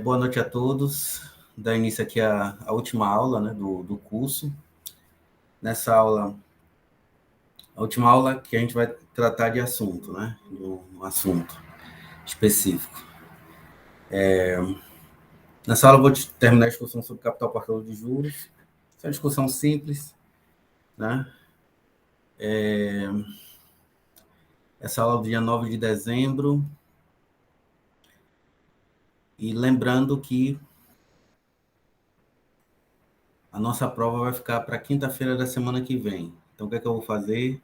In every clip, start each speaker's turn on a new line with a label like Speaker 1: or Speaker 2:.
Speaker 1: Boa noite a todos. Dá início aqui a última aula, né, do curso. Nessa aula, a última aula que a gente vai tratar de assunto, né, de um assunto específico. Nessa aula eu vou terminar a discussão sobre capital portador de juros. Essa é uma discussão simples, né? Essa aula é do dia 9 de dezembro. E lembrando que a nossa prova vai ficar para quinta-feira da semana que vem. Então, o que é que eu vou fazer?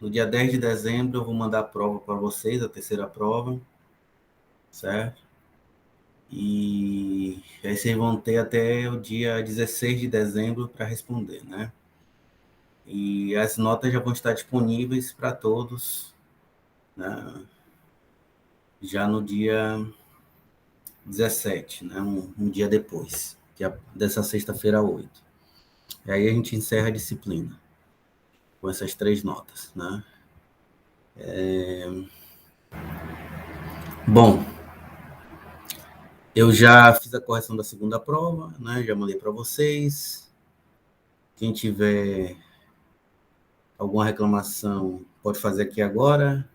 Speaker 1: No dia 10 de dezembro, eu vou mandar a prova para vocês, a terceira prova, certo? E aí vocês vão ter até o dia 16 de dezembro para responder, né? E as notas já vão estar disponíveis para todos, né? Já no dia 17, né? Um dia depois, que é dessa sexta-feira 8. E aí a gente encerra a disciplina com essas 3 notas, né? Bom, eu já fiz a correção da segunda prova, né? Já mandei para vocês. Quem tiver alguma reclamação pode fazer aqui agora,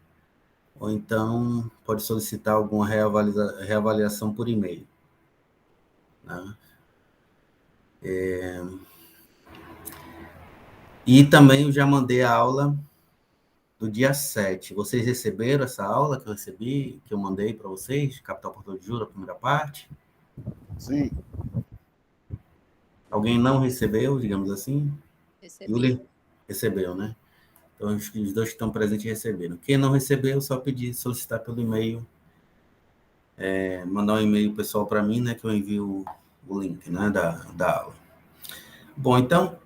Speaker 1: ou então pode solicitar alguma reavaliação por e-mail, né? E também eu já mandei a aula do dia 7. Vocês receberam essa aula que eu recebi, que eu mandei para vocês, Capital Portador de Juros, a primeira parte?
Speaker 2: Sim.
Speaker 1: Alguém não recebeu, digamos assim?
Speaker 3: Recebi.
Speaker 1: Yuli recebeu, né? Então, os dois que estão presentes receberam. Quem não recebeu, só pedir, solicitar pelo e-mail, mandar um e-mail pessoal para mim, né, que eu envio o link, né, da aula. Bom, então,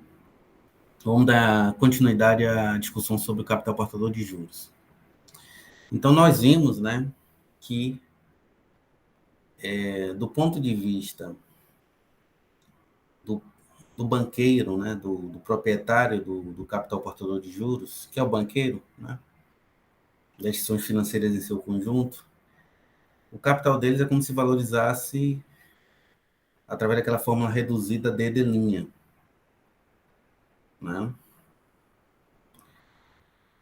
Speaker 1: vamos dar continuidade à discussão sobre o capital portador de juros. Então, nós vimos, né, que, do ponto de vista do banqueiro, né, do proprietário do capital portador de juros, que é o banqueiro, né, das instituições financeiras em seu conjunto, o capital deles é como se valorizasse através daquela fórmula reduzida D de linha, né?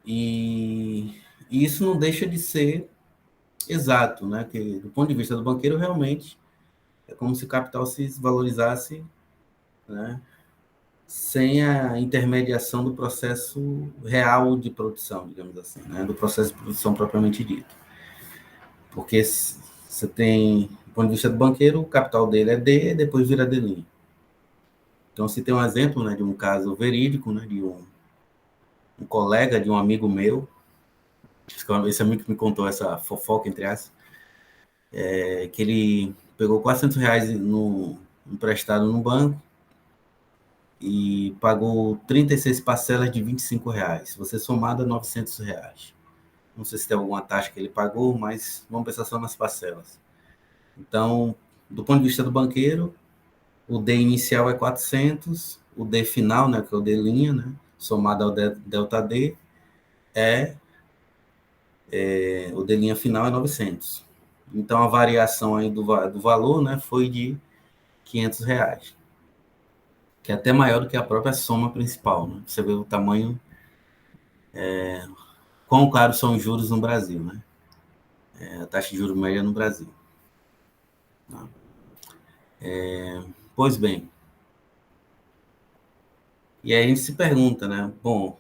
Speaker 1: E isso não deixa de ser exato, né? Que do ponto de vista do banqueiro, realmente é como se o capital se valorizasse, né? Sem a intermediação do processo real de produção, digamos assim, né? Do processo de produção propriamente dito. Porque você tem, do ponto de vista do banqueiro, o capital dele é D, depois vira D'. Então, se tem um exemplo, né, de um caso verídico, né, de um colega, de um amigo meu, esse amigo que me contou essa fofoca, entre aspas, que ele pegou R$ 400 emprestado no banco e pagou 36 parcelas de R$ 25. Você somada R$ 900. Não sei se tem alguma taxa que ele pagou, mas vamos pensar só nas parcelas. Então, do ponto de vista do banqueiro, o D inicial é 400, o D final, né, que é o D linha, né, somado ao delta D, o D linha final é 900. Então, a variação aí do valor, né, foi de R$ 500, que é até maior do que a própria soma principal, né? Você vê o tamanho, quão caros são os juros no Brasil, né? A taxa de juros média no Brasil. Tá? Pois bem, e aí a gente se pergunta, né? Bom,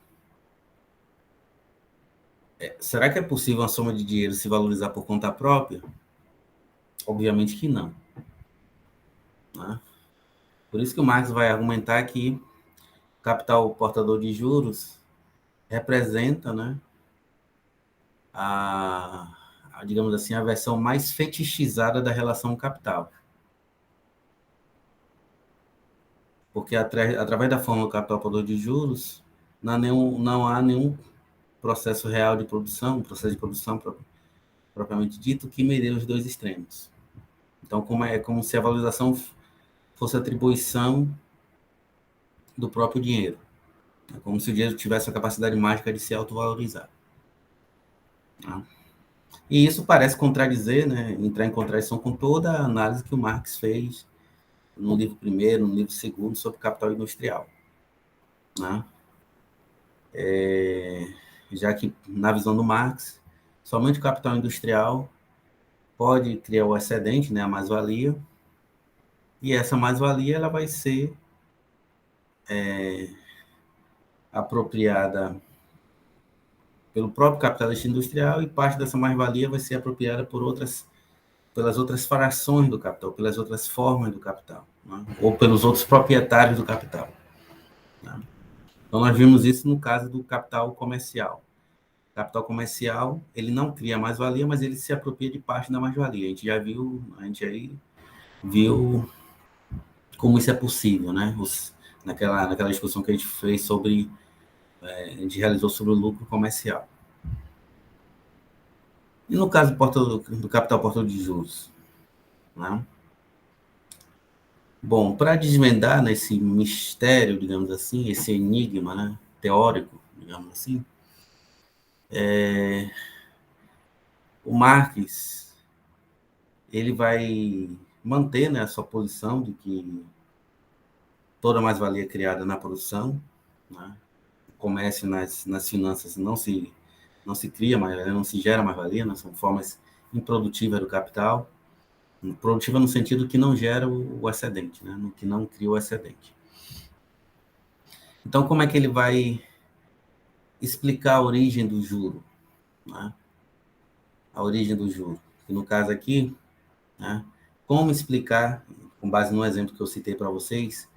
Speaker 1: será que é possível uma soma de dinheiro se valorizar por conta própria? Obviamente que não. Né? Por isso que o Marx vai argumentar que o capital portador de juros representa, né, digamos assim, a versão mais fetichizada da relação capital. Porque através da fórmula do capital portador de juros, não há nenhum processo real de produção, processo de produção propriamente dito, que medeia os dois extremos. Então, como se a valorização fosse atribuição do próprio dinheiro. É como se o dinheiro tivesse a capacidade mágica de se autovalorizar. Tá? E isso parece contradizer, né, entrar em contradição com toda a análise que o Marx fez no livro primeiro, no livro segundo, sobre capital industrial. Né? Já que, na visão do Marx, somente o capital industrial pode criar o excedente, né, a mais-valia, e essa mais-valia ela vai ser apropriada pelo próprio capitalista industrial e parte dessa mais-valia vai ser apropriada pelas outras frações do capital, pelas outras formas do capital, né? Ou pelos outros proprietários do capital. Né? Então, nós vimos isso no caso do capital comercial. O capital comercial, ele não cria mais-valia, mas ele se apropria de parte da mais-valia. A gente aí viu como isso é possível, né? Naquela discussão que a gente fez sobre, a gente realizou sobre o lucro comercial. E no caso do capital portador de juros, né? Bom, para desvendar nesse mistério, digamos assim, esse enigma, né, teórico, digamos assim, o Marx ele vai manter, né, a sua posição de que toda mais-valia criada na produção, né, o comércio nas finanças não se cria mais-valia, não se gera mais-valia, né, são formas improdutivas do capital, produtiva no sentido que não gera o excedente, né, que não cria o excedente. Então, como é que ele vai explicar a origem do juro? Né? A origem do juro. E no caso aqui, né, como explicar, com base no exemplo que eu citei para vocês,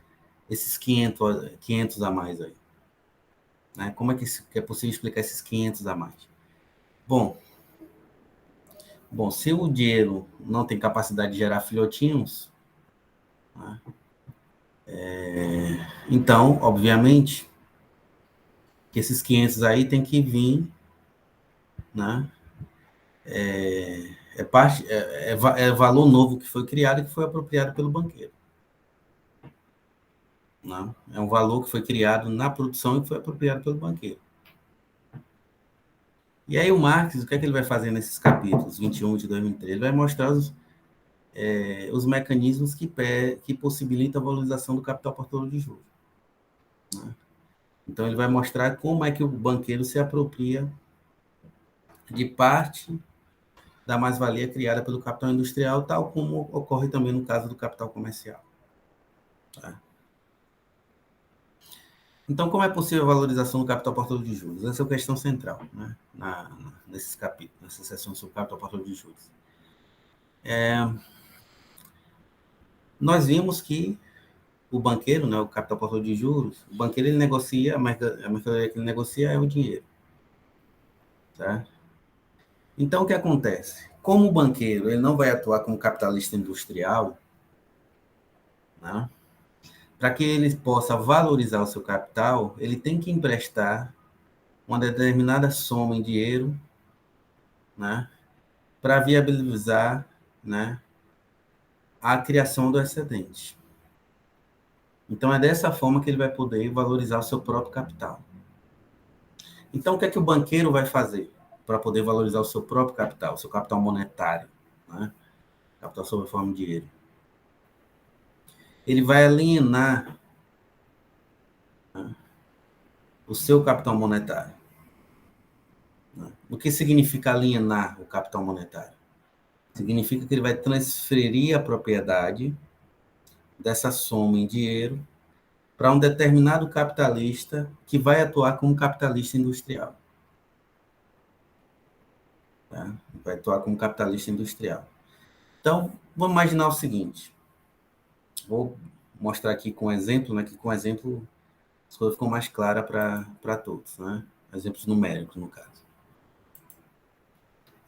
Speaker 1: esses 500 a mais aí? Né? Como é que é possível explicar esses 500 a mais? Bom, se o dinheiro não tem capacidade de gerar filhotinhos, né, então, obviamente, que esses 500 aí tem que vir, né, é valor novo que foi criado e que foi apropriado pelo banqueiro. Né? É um valor que foi criado na produção e que foi apropriado pelo banqueiro. E aí o Marx, o que é que ele vai fazer nesses capítulos 21 de 2003? Ele vai mostrar os mecanismos que possibilitam a valorização do capital portador de juros. Né? Então ele vai mostrar como é que o banqueiro se apropria de parte da mais-valia criada pelo capital industrial, tal como ocorre também no caso do capital comercial. Tá? Então, como é possível a valorização do capital portador de juros? Essa é a questão central, né? Nesses capítulos, nessa seção sobre o capital portador de juros. Nós vimos que o banqueiro, né, o capital portador de juros, o banqueiro ele negocia, a mercadoria que ele negocia é o dinheiro. Tá? Então, o que acontece? Como o banqueiro ele não vai atuar como capitalista industrial, né, para que ele possa valorizar o seu capital, ele tem que emprestar uma determinada soma em dinheiro, né, para viabilizar, né, a criação do excedente. Então, é dessa forma que ele vai poder valorizar o seu próprio capital. Então, o que é que o banqueiro vai fazer para poder valorizar o seu próprio capital, o seu capital monetário, né? Capital sob forma de dinheiro? Ele vai alienar, né, o seu capital monetário. Né? O que significa alienar o capital monetário? Significa que ele vai transferir a propriedade dessa soma em dinheiro para um determinado capitalista que vai atuar como capitalista industrial. Tá? Vai atuar como capitalista industrial. Então, vamos imaginar o seguinte. Vou mostrar aqui com exemplo, né, que com exemplo as coisas ficam mais claras para todos. Né? Exemplos numéricos, no caso.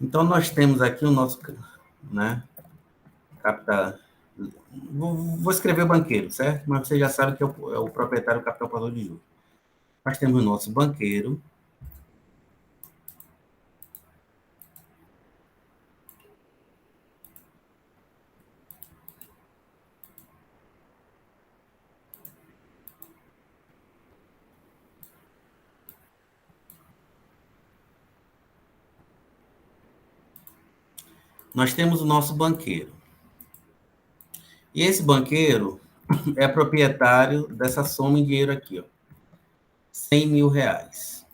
Speaker 1: Então, nós temos aqui o nosso, né, capital. Vou escrever banqueiro, certo? Mas você já sabe que é o proprietário do capital portador de juros. Nós temos o nosso banqueiro, nós temos o nosso banqueiro. E esse banqueiro é proprietário dessa soma em dinheiro aqui, ó, 100 mil reais.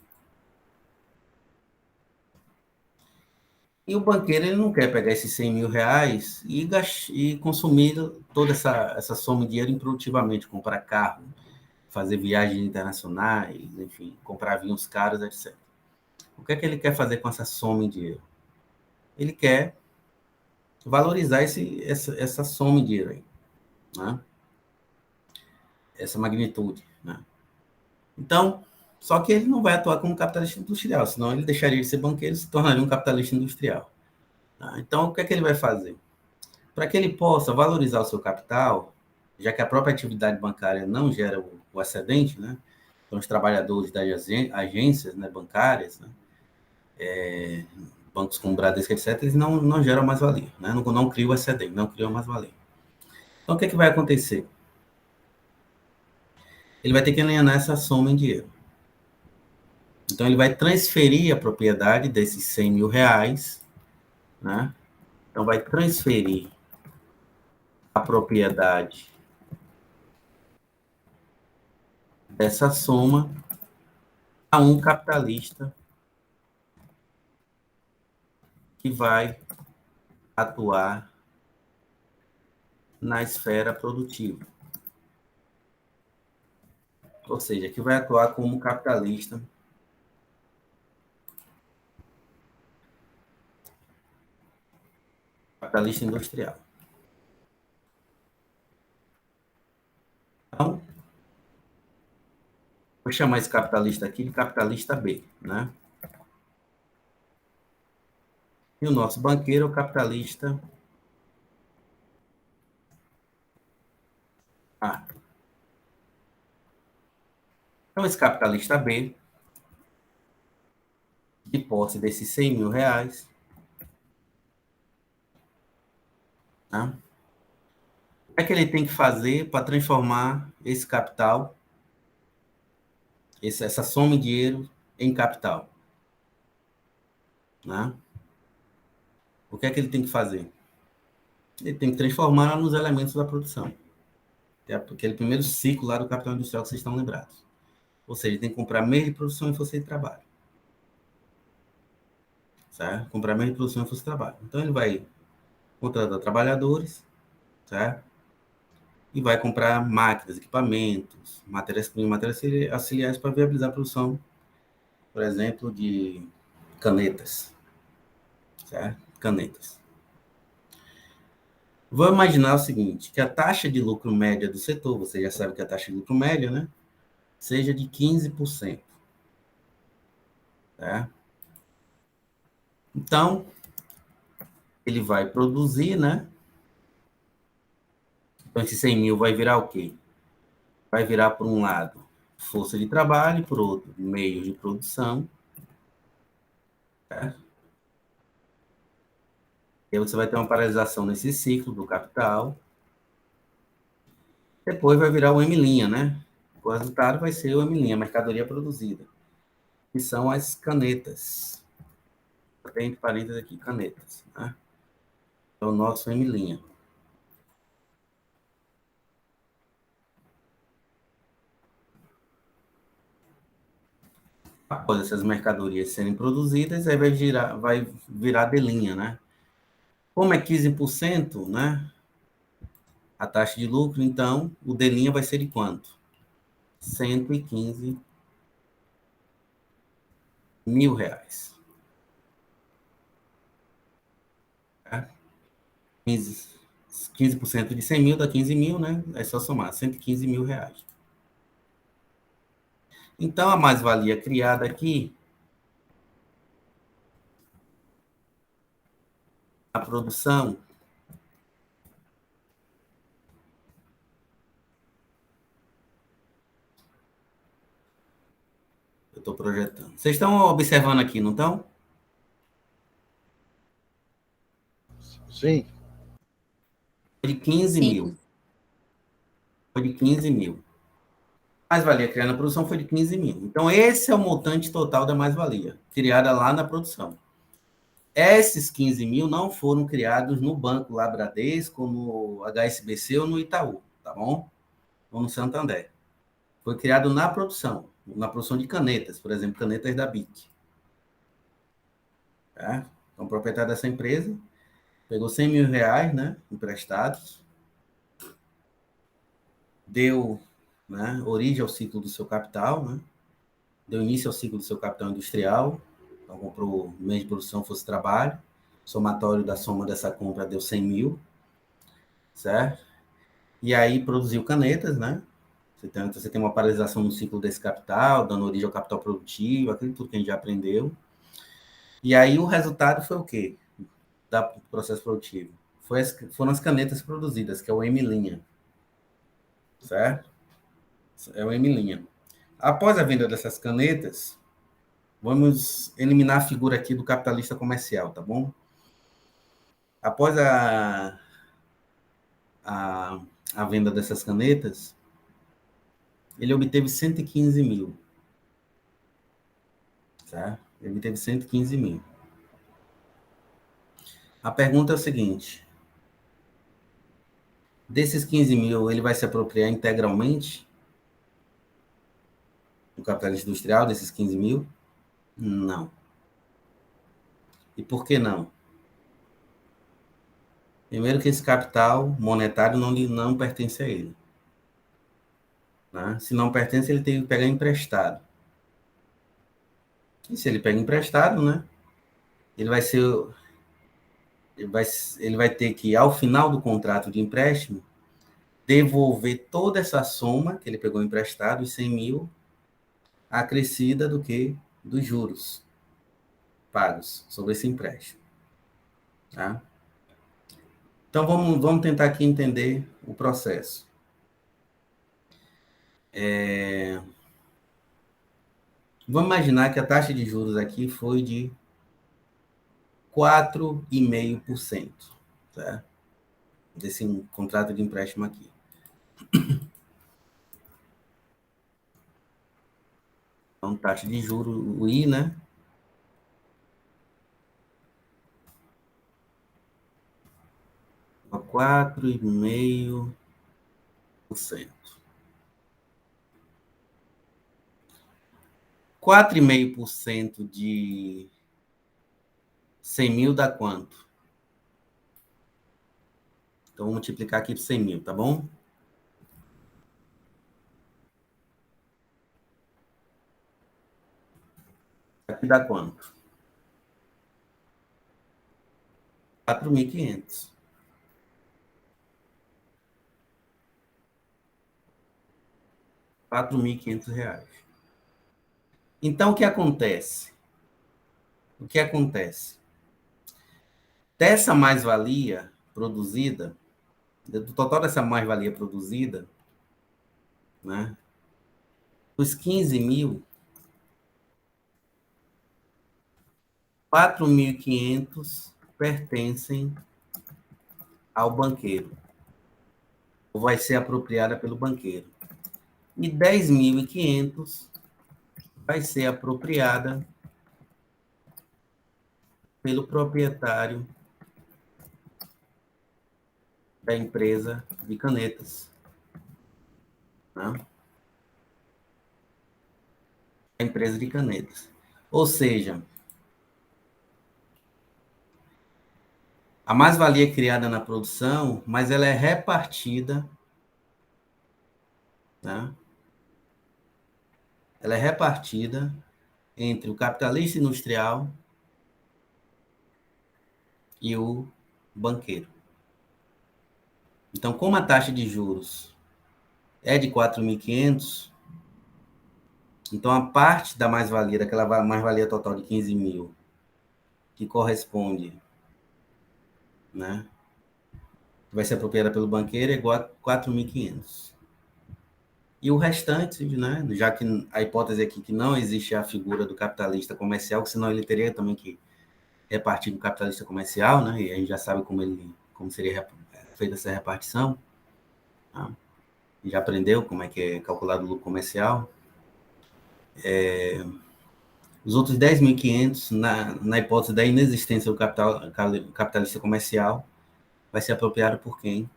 Speaker 1: E o banqueiro ele não quer pegar esses 100 mil reais e consumir toda essa soma de dinheiro improdutivamente, comprar carro, fazer viagens internacionais, enfim, comprar vinhos caros, etc. O que é que ele quer fazer com essa soma em dinheiro? Ele quer valorizar essa soma em dinheiro aí, né? Essa magnitude, né? Então, só que ele não vai atuar como capitalista industrial, senão ele deixaria de ser banqueiro e se tornaria um capitalista industrial. Tá? Então, o que é que ele vai fazer? Para que ele possa valorizar o seu capital, já que a própria atividade bancária não gera o excedente, né? Então, os trabalhadores das agências, né, bancárias, né, bancos como Bradesco, etc., eles não geram mais-valia, né? Não criam o excedente, não criam mais-valia. Então, o que é que vai acontecer? Ele vai ter que alienar essa soma em dinheiro. Então, ele vai transferir a propriedade desses 100 mil reais, né? Então, vai transferir a propriedade dessa soma a um capitalista que vai atuar na esfera produtiva. Ou seja, que vai atuar como capitalista industrial. Então, vou chamar esse capitalista aqui de capitalista B, né? E o nosso banqueiro é o capitalista A. Então, esse capitalista B, de posse desses 100 mil reais, né? O que é que ele tem que fazer para transformar esse capital, essa soma em dinheiro, em capital? Né? O que é que ele tem que fazer? Ele tem que transformar nos elementos da produção. Que é aquele primeiro ciclo lá do capital industrial que vocês estão lembrados. Ou seja, ele tem que comprar meio de produção e força de trabalho. Certo? Comprar meio de produção e força de trabalho. Então, ele vai contratar trabalhadores, certo? E vai comprar máquinas, equipamentos, matérias-primas, matérias auxiliares para viabilizar a produção, por exemplo, de canetas, certo? Canetas. Vamos imaginar o seguinte, que a taxa de lucro média do setor, você já sabe que a taxa de lucro média, né? Seja de 15%. Certo? Então, ele vai produzir, né? Então, esse 100 mil vai virar o quê? Vai virar, por um lado, força de trabalho, por outro, meio de produção. Certo? E aí você vai ter uma paralisação nesse ciclo do capital. Depois vai virar o M', né? O resultado vai ser o M', a mercadoria produzida, que são as canetas. Tem entre parênteses aqui, canetas. Né? É o nosso M'. Após essas mercadorias serem produzidas, aí vai virar D', né? Como é 15%, né? A taxa de lucro, então, o D' vai ser de quanto? 115 mil reais. 15% de 100 mil dá 15 mil, né? É só somar, 115 mil reais. Então, a mais-valia criada aqui, a produção, eu estou projetando. Vocês estão observando aqui, não estão?
Speaker 2: Sim.
Speaker 1: Foi de 15 mil. Foi de 15 mil. A mais-valia criada na produção foi de 15 mil. Então, esse é o montante total da mais-valia, criada lá na produção. Esses 15 mil não foram criados no Banco lá Bradesco, no HSBC ou no Itaú, tá bom? Ou no Santander. Foi criado na produção de canetas, por exemplo, canetas da BIC. Tá? Então, o proprietário dessa empresa pegou 100 mil reais, né, emprestados, deu, né, origem ao ciclo do seu capital, né, deu início ao ciclo do seu capital industrial, então comprou o meio de produção fosse trabalho, somatório da soma dessa compra deu 100 mil, certo? E aí produziu canetas, né? Você tem uma paralisação no ciclo desse capital, dando origem ao capital produtivo, aquilo tudo que a gente já aprendeu. E aí o resultado foi o quê? Do processo produtivo? Foram as canetas produzidas, que é o M', certo? É o M'. Após a venda dessas canetas, vamos eliminar a figura aqui do capitalista comercial, tá bom? Após a, a venda dessas canetas, ele obteve 115 mil, certo? Ele obteve 115 mil. A pergunta é o seguinte: desses 15 mil, ele vai se apropriar integralmente do capitalista industrial, desses 15 mil? Não. E por que não? Primeiro que esse capital monetário não pertence a ele. Né? Se não pertence, ele tem que pegar emprestado. E se ele pega emprestado, né? Ele vai ser, ele vai ter que, ao final do contrato de empréstimo, devolver toda essa soma que ele pegou emprestado, os 100 mil, acrescida do que? Dos juros pagos sobre esse empréstimo. Tá? Então, vamos tentar aqui entender o processo. Vamos imaginar que a taxa de juros aqui foi de 4,5%, certo? Desse contrato de empréstimo aqui. Então, taxa de juros, o I, né? A 4,5%. 4,5% de 100 mil dá quanto? Então, vou multiplicar aqui por 100 mil, tá bom? Aqui dá quanto? 4.500. 4.500 reais. Então, o que acontece? O que acontece? Dessa mais-valia produzida, do total dessa mais-valia produzida, né? Os 15 mil, 4.500 pertencem ao banqueiro, ou vai ser apropriada pelo banqueiro. E 10.500 vai ser apropriada pelo proprietário da empresa de canetas. Né? A empresa de canetas. Ou seja, a mais-valia criada na produção, mas ela é repartida, né? Ela é repartida entre o capitalista industrial e o banqueiro. Então, como a taxa de juros é de 4.500, então a parte da mais-valia, daquela mais-valia total de 15 mil, que corresponde, né, que vai ser apropriada pelo banqueiro, é igual a 4.500. E o restante, né, já que a hipótese aqui que não existe a figura do capitalista comercial, senão ele teria também que repartir do capitalista comercial, né, e a gente já sabe como seria feita essa repartição, tá? Já aprendeu como é que é calculado o lucro comercial. Os outros 10.500, na hipótese da inexistência do capitalista comercial, vai ser apropriado por quem?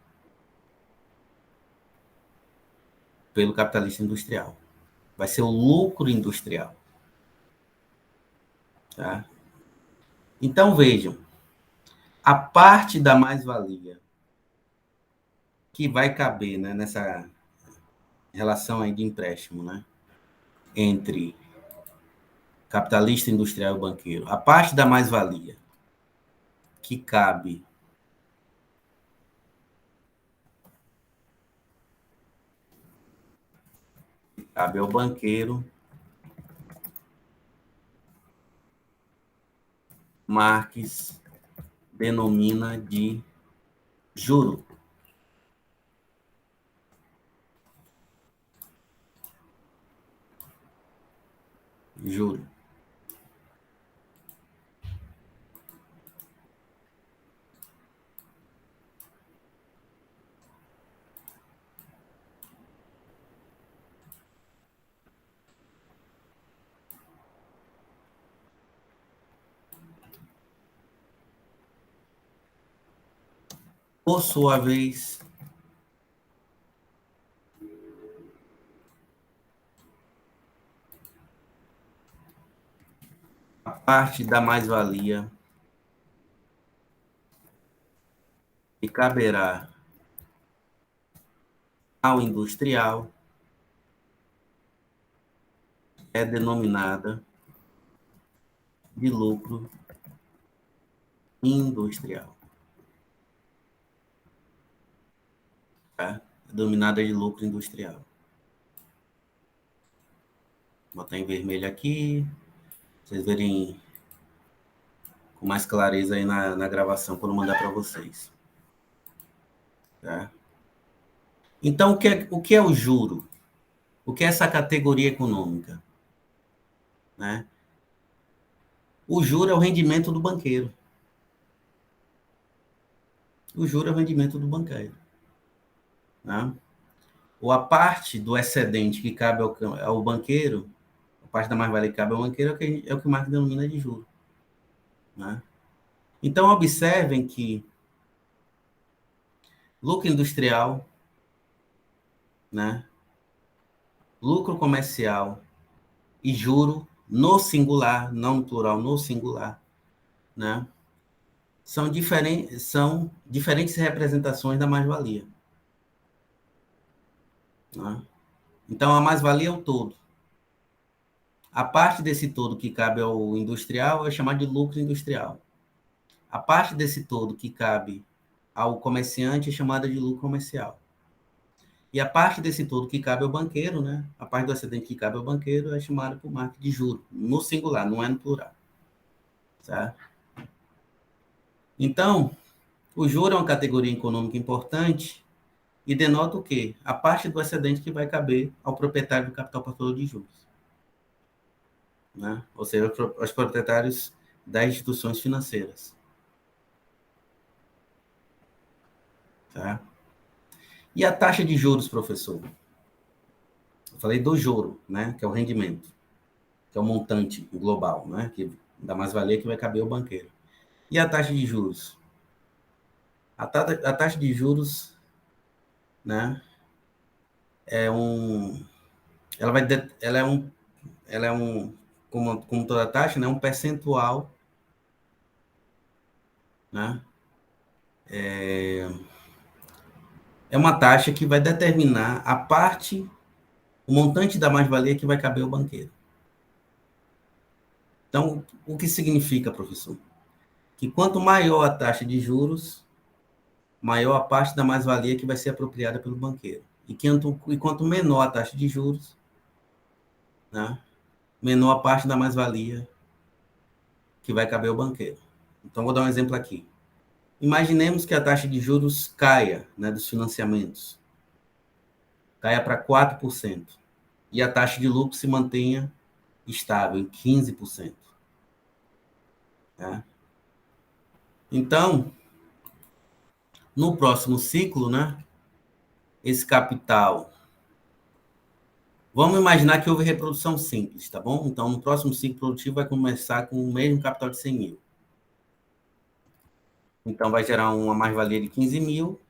Speaker 1: Pelo capitalista industrial. Vai ser o lucro industrial. Tá? Então, vejam, a parte da mais-valia que vai caber, né, nessa relação aí de empréstimo, né, entre capitalista industrial e banqueiro, a parte da mais-valia que cabe ao banqueiro, Marx denomina de juro. Juro. Por sua vez, a parte da mais-valia que caberá ao industrial é denominada de lucro industrial. Tá? É denominada de lucro industrial. Vou botar em vermelho aqui, vocês verem com mais clareza aí na gravação, quando eu mandar para vocês. Tá? Então, o que é o juro? O que é essa categoria econômica? Né? O juro é o rendimento do banqueiro. O juro é o rendimento do banqueiro. Né? Ou a parte do excedente que cabe ao banqueiro, a parte da mais-valia que cabe ao banqueiro é o que o Marx denomina de juro. Né? Então, observem que lucro industrial, né? Lucro comercial e juro no singular, não no plural, no singular, né? São diferentes representações da mais-valia. Né? Então, a mais-valia é o todo. A parte desse todo que cabe ao industrial é chamada de lucro industrial. A parte desse todo que cabe ao comerciante é chamada de lucro comercial. E a parte desse todo que cabe ao banqueiro, né? A parte do excedente que cabe ao banqueiro é chamada por Marx de juro, no singular, não é no plural. Certo? Então, o juro é uma categoria econômica importante e denota o quê? A parte do excedente que vai caber ao proprietário do capital portador de juros. Né? Ou seja, aos proprietários das instituições financeiras. Tá? E a taxa de juros, professor? Eu falei do juro, né? Que é o rendimento, que é o montante global, né? Que dá mais valia que vai caber ao banqueiro. E a taxa de juros? A taxa de juros, né? Ela vai, ela é um, como toda taxa, né? Um percentual, né? É uma taxa que vai determinar a parte, o montante da mais-valia que vai caber ao banqueiro. Então, o que significa, professor? Que quanto maior a taxa de juros, maior a parte da mais-valia que vai ser apropriada pelo banqueiro. E quanto menor a taxa de juros, né, menor a parte da mais-valia que vai caber ao banqueiro. Então, vou dar um exemplo aqui. Imaginemos que a taxa de juros caia, né, dos financiamentos, caia para 4%, e a taxa de lucro se mantenha estável em 15%. Tá? Então, no próximo ciclo, né, esse capital Vamos imaginar que houve reprodução simples, tá bom? Então, no próximo ciclo produtivo vai começar com o mesmo capital de 100 mil. Então, vai gerar uma mais-valia de 15 mil.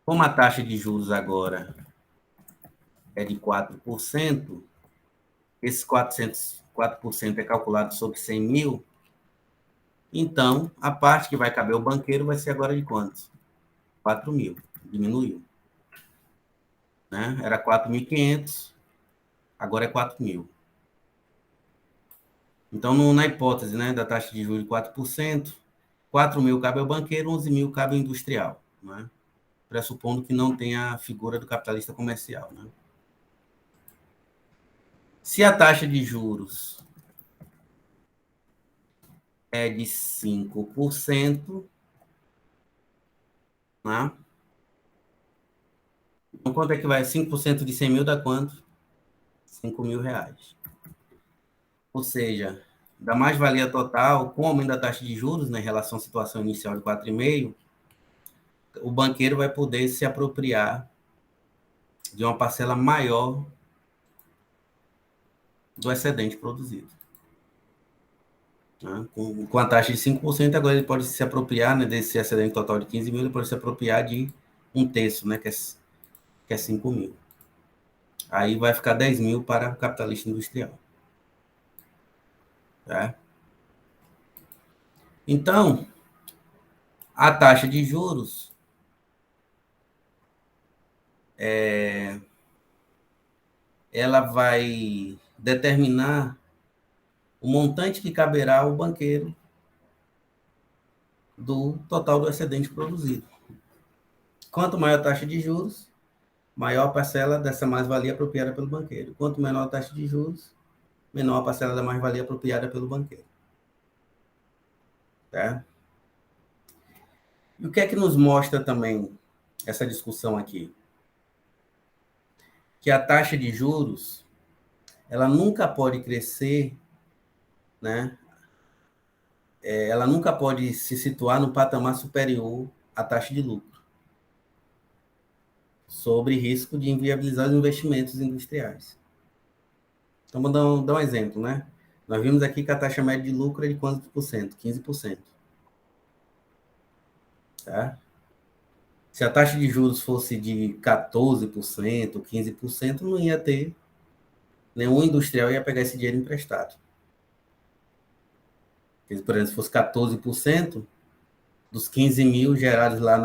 Speaker 1: Como a taxa de juros agora é de 4%, esse 4% é calculado sobre 100 mil, então, a parte que vai caber ao banqueiro vai ser agora de quantos? 4 mil. Diminuiu. Né? Era 4.500, agora é 4 mil. Então, na hipótese, né, da taxa de juros de 4%, 4 mil cabe ao banqueiro, 11 mil cabe ao industrial, né? Pressupondo que não tenha a figura do capitalista comercial. Né? Se a taxa de juros é de 5%, né? Então, quanto é que vai? 5% de 100 mil dá quanto? 5 mil reais. Ou seja, da mais-valia total, com o aumento da taxa de juros, né, em relação à situação inicial de 4,5%, o banqueiro vai poder se apropriar de uma parcela maior do excedente produzido. Né? Com a taxa de 5%, agora ele pode se apropriar, né, desse excedente total de 15 mil, ele pode se apropriar de um terço, né, que é 5 mil. Aí vai ficar 10 mil para o capitalista industrial. Tá? Então, a taxa de juros ela vai determinar o montante que caberá ao banqueiro do total do excedente produzido. Quanto maior a taxa de juros, maior a parcela dessa mais-valia apropriada pelo banqueiro. Quanto menor a taxa de juros, menor a parcela da mais-valia apropriada pelo banqueiro. Tá? E o que é que nos mostra também essa discussão aqui? Que a taxa de juros, ela nunca pode crescer, né? Ela nunca pode se situar no patamar superior à taxa de lucro, sobre risco de inviabilizar os investimentos industriais. Então, vou dar um exemplo, né? Nós vimos aqui que a taxa média de lucro é de quantos por cento? 15%. Tá? Se a taxa de juros fosse de 14%, 15%, não ia ter nenhum industrial ia pegar esse dinheiro emprestado. Por exemplo, se fosse 14%, dos 15 mil gerados lá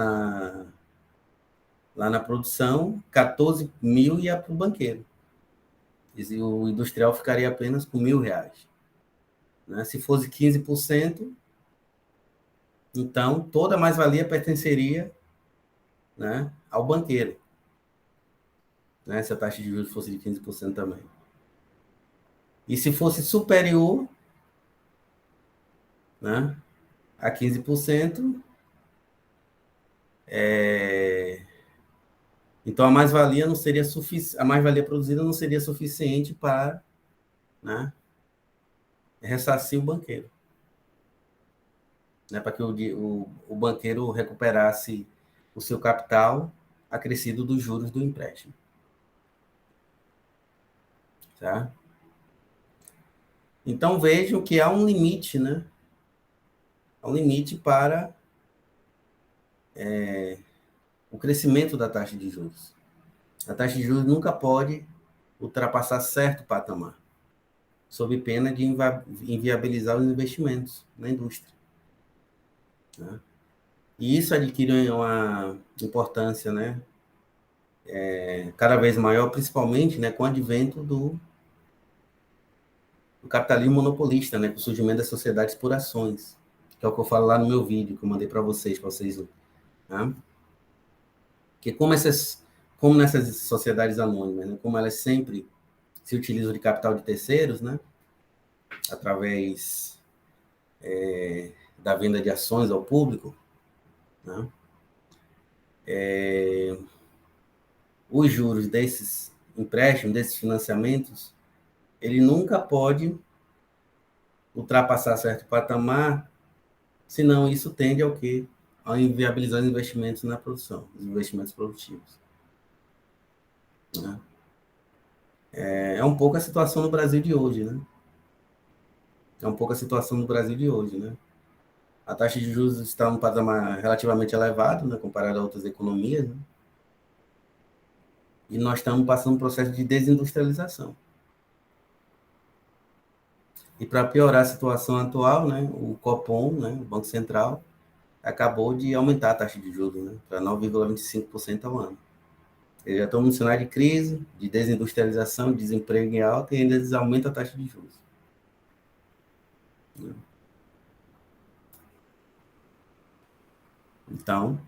Speaker 1: na produção, 14 mil ia para o banqueiro. E o industrial ficaria apenas com R$ 1.000. Né? Se fosse 15%, então toda a mais-valia pertenceria, né, ao banqueiro. Né? Se a taxa de juros fosse de 15% também. E se fosse superior, né, a 15%, então a mais-valia não seria a mais-valia produzida não seria suficiente para, né, ressarcir o banqueiro, né, para que o banqueiro recuperasse o seu capital acrescido dos juros do empréstimo. Tá? Então vejam que há um limite, né? Há um limite para o crescimento da taxa de juros. A taxa de juros nunca pode ultrapassar certo patamar, sob pena de inviabilizar os investimentos na indústria. Né? E isso adquire uma importância, né, cada vez maior, principalmente, né, com o advento do capitalismo monopolista, né, com o surgimento das sociedades por ações, que é o que eu falo lá no meu vídeo, que eu mandei para vocês. Né? Porque como nessas sociedades anônimas, né, como elas sempre se utilizam de capital de terceiros, né, através da venda de ações ao público, né, os juros desses empréstimos, desses financiamentos, ele nunca pode ultrapassar certo patamar, senão isso tende ao quê? A inviabilizar os investimentos na produção, os investimentos produtivos. né? É um pouco a situação no Brasil de hoje, né? É um pouco a situação no Brasil de hoje, né? A taxa de juros está num patamar relativamente elevado, né, comparado a outras economias, né? E nós estamos passando um processo de desindustrialização. E para piorar a situação atual, né, o Copom, né, o Banco Central, acabou de aumentar a taxa de juros, né, para 9,25% ao ano. Eles já estão num cenário de crise, de desindustrialização, de desemprego em alta, e ainda eles aumentam a taxa de juros. Então,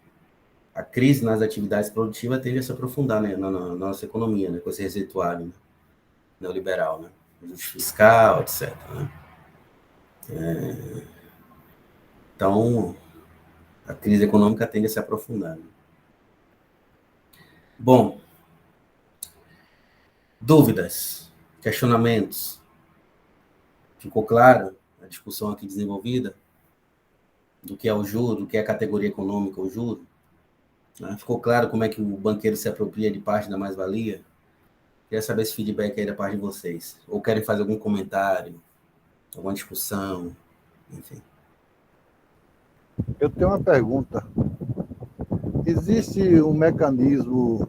Speaker 1: a crise nas atividades produtivas tende a se aprofundar, né, na nossa economia, né, com esse receituário, né, neoliberal, né, ajuste fiscal, etc. Né? Então, a crise econômica tende a se aprofundar. Né? Bom, dúvidas, questionamentos. Ficou claro a discussão aqui desenvolvida do que é o juro, do que é a categoria econômica, o juro? Né? Ficou claro como é que o banqueiro se apropria de parte da mais-valia? Queria saber esse feedback aí da parte de vocês. Ou querem fazer algum comentário, alguma discussão, enfim.
Speaker 2: Eu tenho uma pergunta. Existe um mecanismo,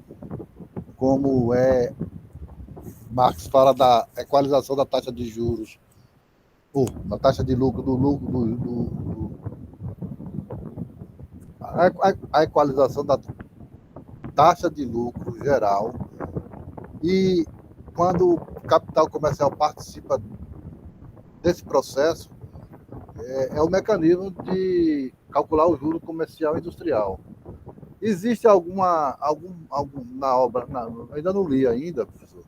Speaker 2: como Marx fala da equalização da taxa de juros, ou da taxa de lucro, a equalização da taxa de lucro geral, e quando o capital comercial participa desse processo, é o mecanismo de calcular o juro comercial industrial. Existe algum na obra, ainda não li ainda, professor.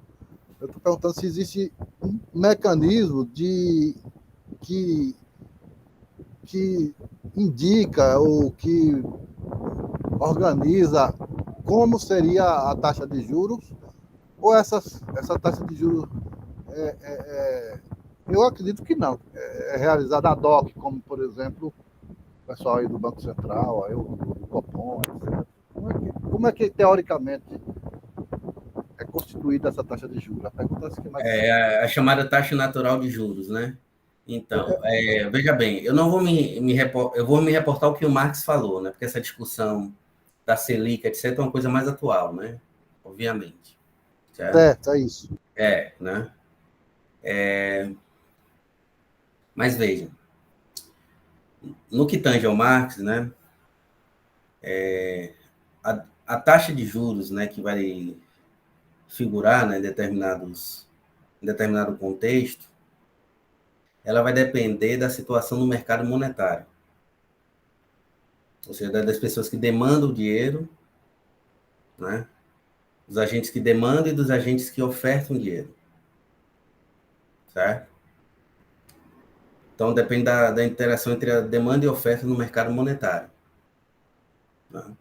Speaker 2: Eu estou perguntando se existe um mecanismo que, que indica ou que organiza como seria a taxa de juros, ou essa taxa de juros eu acredito que não. É realizada ad hoc, como, por exemplo, o pessoal aí do Banco Central, aí o Copom, etc. Como é que teoricamente, é constituída essa taxa de juros? A pergunta é mais
Speaker 1: É a chamada taxa natural de juros, né? Então, veja bem, eu não vou eu vou me reportar o que o Marx falou, né? Porque essa discussão da Selic, etc., é uma coisa mais atual, né? Obviamente. Certo?
Speaker 2: certo, é isso.
Speaker 1: Né? Mas vejam, no que tange ao Marx, né? A taxa de juros, né, que vai figurar, né, em determinado contexto, ela vai depender da situação no mercado monetário. Ou seja, das pessoas que demandam o dinheiro, né, dos agentes que demandam e dos agentes que ofertam dinheiro. Certo? Então, depende da interação entre a demanda e a oferta no mercado monetário. Né?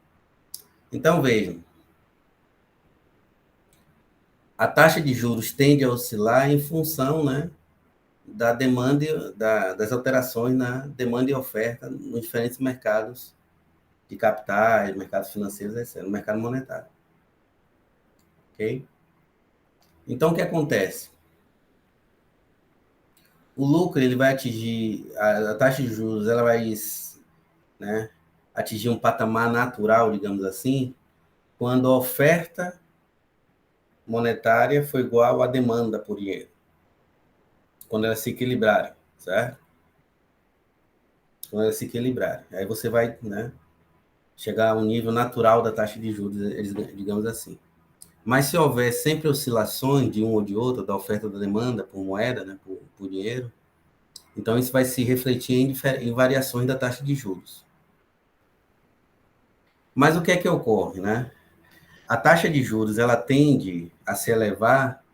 Speaker 1: Então, vejam, a taxa de juros tende a oscilar em função, né, da demanda, das alterações na demanda e oferta nos diferentes mercados de capitais, mercados financeiros, etc., no mercado monetário. Ok? Então, o que acontece? O lucro, ele vai atingir, a taxa de juros, ela vai, né, atingir um patamar natural, digamos assim, quando a oferta monetária for igual à demanda por dinheiro. Quando elas se equilibrarem, certo? Quando elas se equilibrarem. Aí você vai, né, chegar a um nível natural da taxa de juros, digamos assim. Mas se houver sempre oscilações de um ou de outro, da oferta da demanda por moeda, né, por dinheiro, então isso vai se refletir em variações da taxa de juros. Mas o que é que ocorre, né? A taxa de juros ela tende a se elevar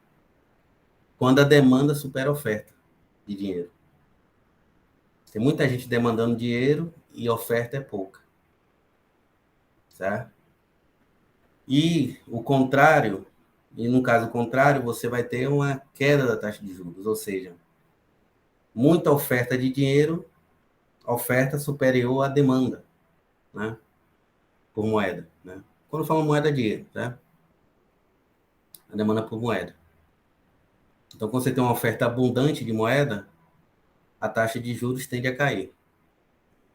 Speaker 1: quando a demanda supera a oferta de dinheiro. Tem muita gente demandando dinheiro e a oferta é pouca, certo? E o contrário, e no caso contrário, você vai ter uma queda da taxa de juros, ou seja, muita oferta de dinheiro, oferta superior à demanda, né? Por moeda, né? Quando eu falo moeda, é dinheiro, tá? a demanda por moeda. Então, quando você tem uma oferta abundante de moeda, a taxa de juros tende a cair.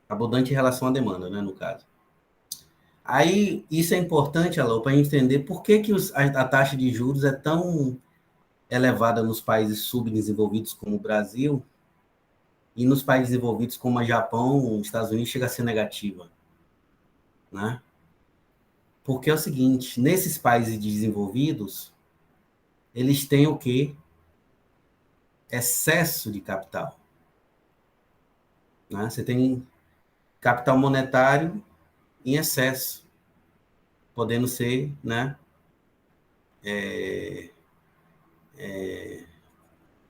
Speaker 1: Abundante em relação à demanda, né, no caso. Aí, isso é importante, Alô, para entender por que, a taxa de juros é tão elevada nos países subdesenvolvidos como o Brasil e nos países desenvolvidos como o Japão, os Estados Unidos, chega a ser negativa, né? Porque é o seguinte, nesses países desenvolvidos, eles têm o quê? Excesso de capital, né? Você tem capital monetário em excesso, podendo ser, né?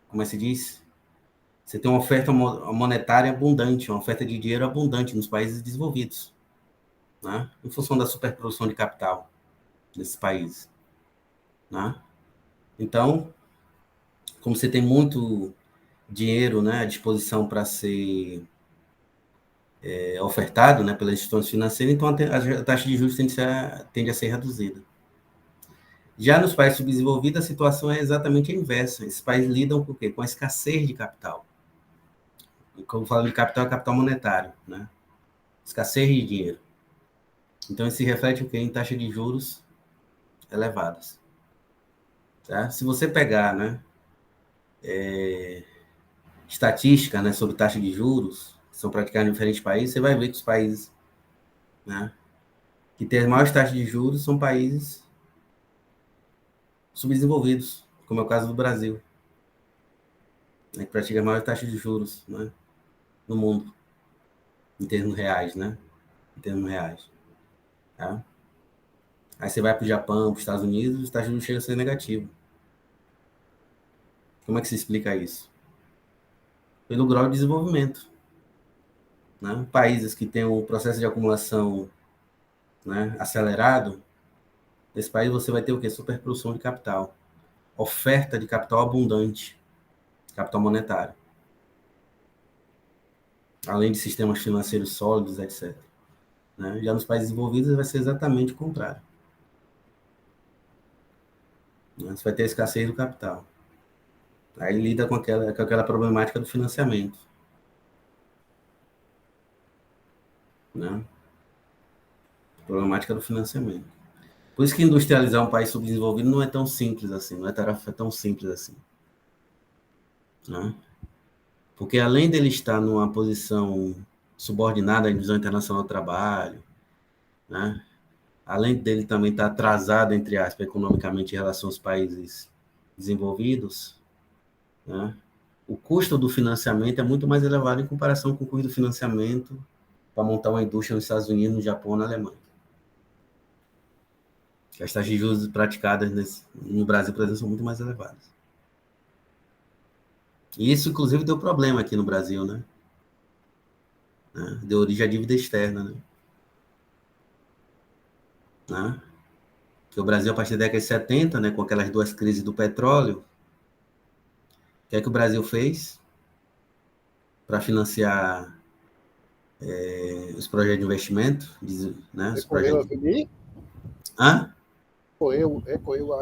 Speaker 1: Como é que se diz? Você tem uma oferta monetária abundante, uma oferta de dinheiro abundante nos países desenvolvidos, né? Em função da superprodução de capital nesses países, né? Então, como você tem muito dinheiro, né, à disposição para ser ofertado, né, pelas instituições financeiras, então a taxa de juros tende a ser reduzida. Já nos países subdesenvolvidos, a situação é exatamente a inversa. Esses países lidam com o quê? Com a escassez de capital. E como eu falo de capital, é capital monetário, né? Escassez de dinheiro. Então, isso se reflete o quê? Em taxa de juros elevadas. Tá? Se você pegar, né, estatística, né, sobre taxa de juros, que são praticadas em diferentes países, você vai ver que os países, né, que têm as maiores taxas de juros são países subdesenvolvidos, como é o caso do Brasil, né, que pratica as maiores taxas de juros, né, no mundo, em termos reais, né? Em termos reais. Tá? Aí você vai para o Japão, para os Estados Unidos, as taxas de juros chegam a ser negativas. Como é que se explica isso? Pelo grau de desenvolvimento. Né? Países que têm um processo de acumulação, né, acelerado, nesse país você vai ter o quê? Superprodução de capital. Oferta de capital abundante. Capital monetário. Além de sistemas financeiros sólidos, etc. Né? Já nos países desenvolvidos vai ser exatamente o contrário. Né? Você vai ter a escassez do capital. Aí lida com aquela problemática do financiamento. Né? Problemática do financiamento. Por isso que industrializar um país subdesenvolvido não é tão simples assim, não é tarefa tão simples assim. Né? Porque além dele estar numa posição subordinada à divisão internacional do trabalho, né? Além dele também estar atrasado, entre aspas, economicamente em relação aos países desenvolvidos, né? O custo do financiamento é muito mais elevado em comparação com o custo do financiamento para montar uma indústria nos Estados Unidos, no Japão, na Alemanha. As taxas de juros praticadas no Brasil, por exemplo, são muito mais elevadas. E isso, inclusive, deu problema aqui no Brasil, né? Deu origem à dívida externa, né? Que o Brasil, a partir da década de 70, né, com aquelas duas crises do petróleo, o que é que o Brasil fez para financiar os projetos de investimento? Né, os
Speaker 2: Recorreu a
Speaker 1: projetos...
Speaker 2: FMI?
Speaker 1: Hã?
Speaker 2: Recorreu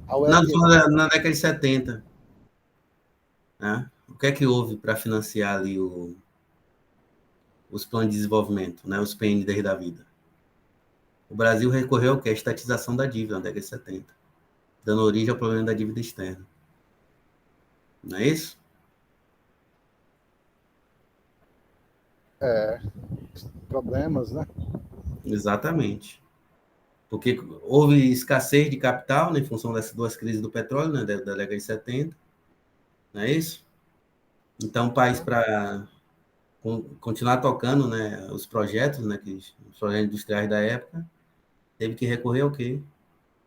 Speaker 2: ao
Speaker 1: Não,
Speaker 2: FMI.
Speaker 1: na década de 70. Né? O que é que houve para financiar ali os planos de desenvolvimento, né, os PNDs da vida? O Brasil recorreu ao que? A estatização da dívida na década de 70, dando origem ao problema da dívida externa. Não é isso?
Speaker 2: Problemas, né?
Speaker 1: Exatamente. Porque houve escassez de capital, né, em função dessas duas crises do petróleo, né, da década de 70, não é isso? Então, o país, para continuar tocando, né, os projetos, né, os projetos industriais da época, teve que recorrer ao quê?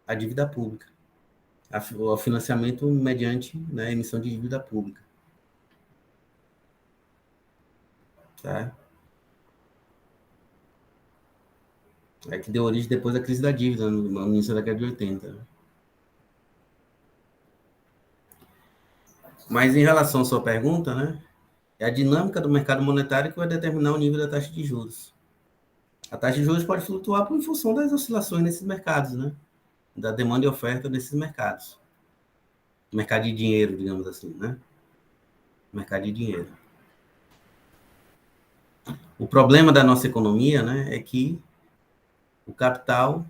Speaker 1: À dívida pública, ao financiamento mediante, né, emissão de dívida pública. Tá? É que deu origem depois da crise da dívida, no início da década de 80. Mas em relação à sua pergunta, né, é a dinâmica do mercado monetário que vai determinar o nível da taxa de juros. A taxa de juros pode flutuar em função das oscilações nesses mercados, né? da demanda e oferta desses mercados. Mercado de dinheiro, digamos assim, né? Mercado de dinheiro. O problema da nossa economia, né, é que o capital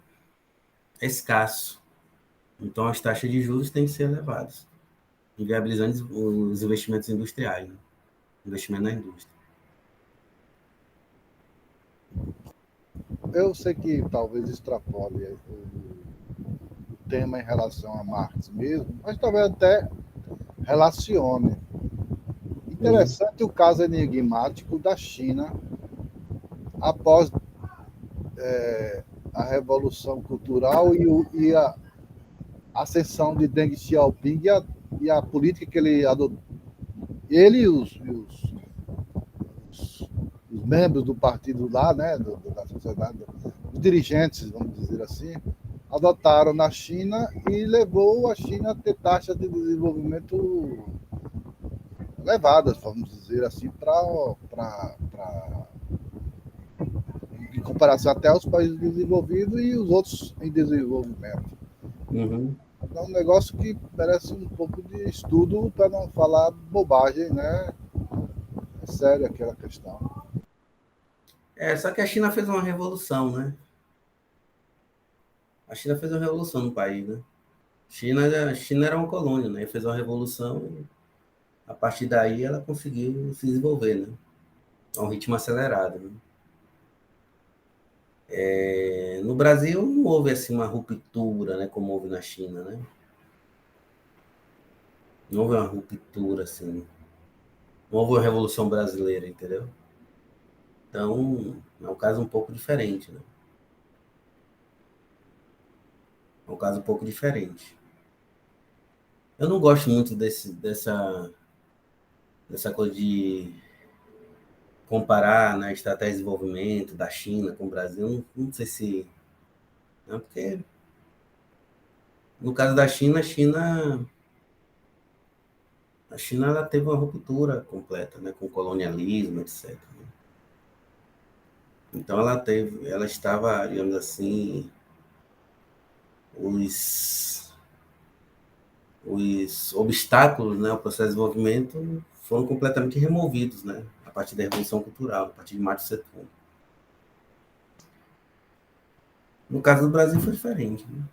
Speaker 1: é escasso. Então, as taxas de juros têm que ser elevadas, inviabilizando os investimentos industriais, né? Investimento na indústria.
Speaker 2: Eu sei que talvez extrapole o tema em relação a Marx mesmo, mas talvez até relacione. Interessante o caso enigmático da China após a Revolução Cultural e a ascensão de Deng Xiaoping e a política que ele adotou. Ele e os membros do partido lá, né, da sociedade, os dirigentes, vamos dizer assim, adotaram na China e levou a China a ter taxas de desenvolvimento elevadas, vamos dizer assim, em comparação até aos países desenvolvidos e os outros em desenvolvimento.
Speaker 1: Uhum.
Speaker 2: É um negócio que merece um pouco de estudo para não falar bobagem, né? É sério aquela questão.
Speaker 1: Só que a China fez uma revolução, né? A China fez uma revolução no país, né? A China era uma colônia, né? E fez uma revolução e, a partir daí, ela conseguiu se desenvolver, né? A um ritmo acelerado, né? No Brasil, não houve, assim, uma ruptura, né? Como houve na China, né? Não houve uma ruptura, assim. Não houve uma revolução brasileira, entendeu? Então, é um caso um pouco diferente, né? É um caso um pouco diferente. Eu não gosto muito dessa coisa de comparar, né, a estratégia de desenvolvimento da China com o Brasil. Não sei se... Não, porque, no caso da China, a China ela teve uma ruptura completa, né, com o colonialismo, etc. Então, ela estava, digamos assim, os, os obstáculos, né, ao processo de desenvolvimento foram completamente removidos, né, a partir da Revolução Cultural, a partir de Mao Tse Tung. No caso do Brasil foi diferente, né?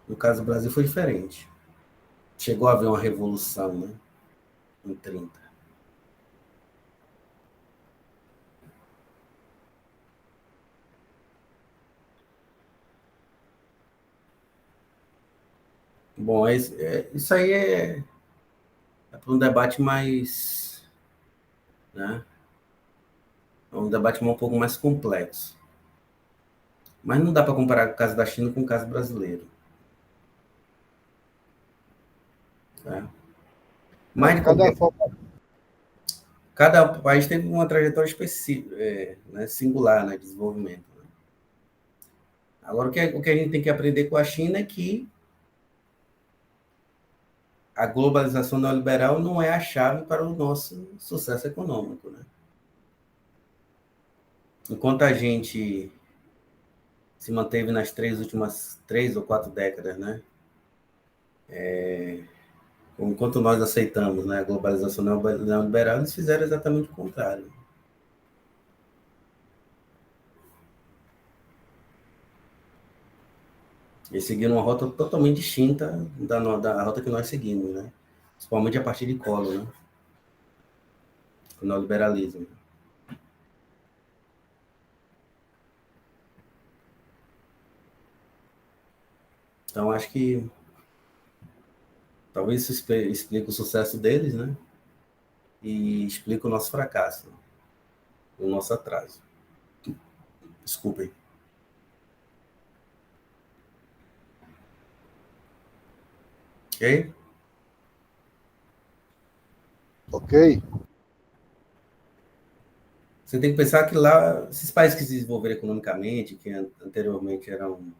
Speaker 1: No caso do Brasil foi diferente. Chegou a haver uma revolução, né, em 30. Bom, isso aí é para um debate mais, né, é um debate um pouco mais complexo. Mas não dá para comparar o caso da China com o caso brasileiro. Tá? Mas, de
Speaker 2: Cada
Speaker 1: qualquer
Speaker 2: forma,
Speaker 1: cada país teve uma trajetória específica, né, singular, né, de desenvolvimento. Né? Agora, o que a gente tem que aprender com a China é que a globalização neoliberal não é a chave para o nosso sucesso econômico. Né? Enquanto a gente se manteve nas últimas 3 ou 4 décadas, né? Enquanto nós aceitamos, né, a globalização neoliberal, eles fizeram exatamente o contrário. Eles seguiram uma rota totalmente distinta da rota que nós seguimos, né? Principalmente a partir de Collor, né? O neoliberalismo. Então, acho que talvez isso explique o sucesso deles, né? E explica o nosso fracasso, o nosso atraso. Desculpem. Ok?
Speaker 2: ok.
Speaker 1: Você tem que pensar que lá, esses países que se desenvolveram economicamente, que anteriormente eram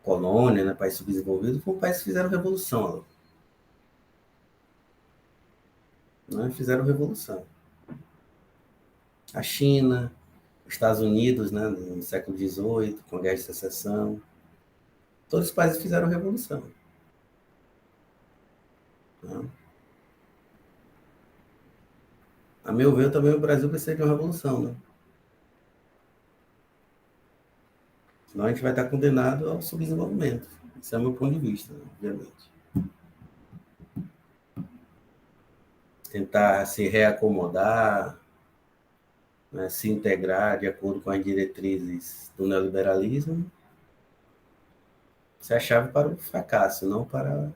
Speaker 1: colônia, né, países subdesenvolvidos, foram países que fizeram revolução. Né? Fizeram revolução. A China, Os Estados Unidos, né, no século XVIII, com a Guerra de Secessão, todos os países fizeram revolução. Né? A meu ver, também o Brasil precisa de uma revolução, né? Senão a gente vai estar condenado ao subdesenvolvimento. Esse é o meu ponto de vista, né, obviamente. Tentar se reacomodar, né, se integrar de acordo com as diretrizes do neoliberalismo, isso é a chave para o fracasso, não para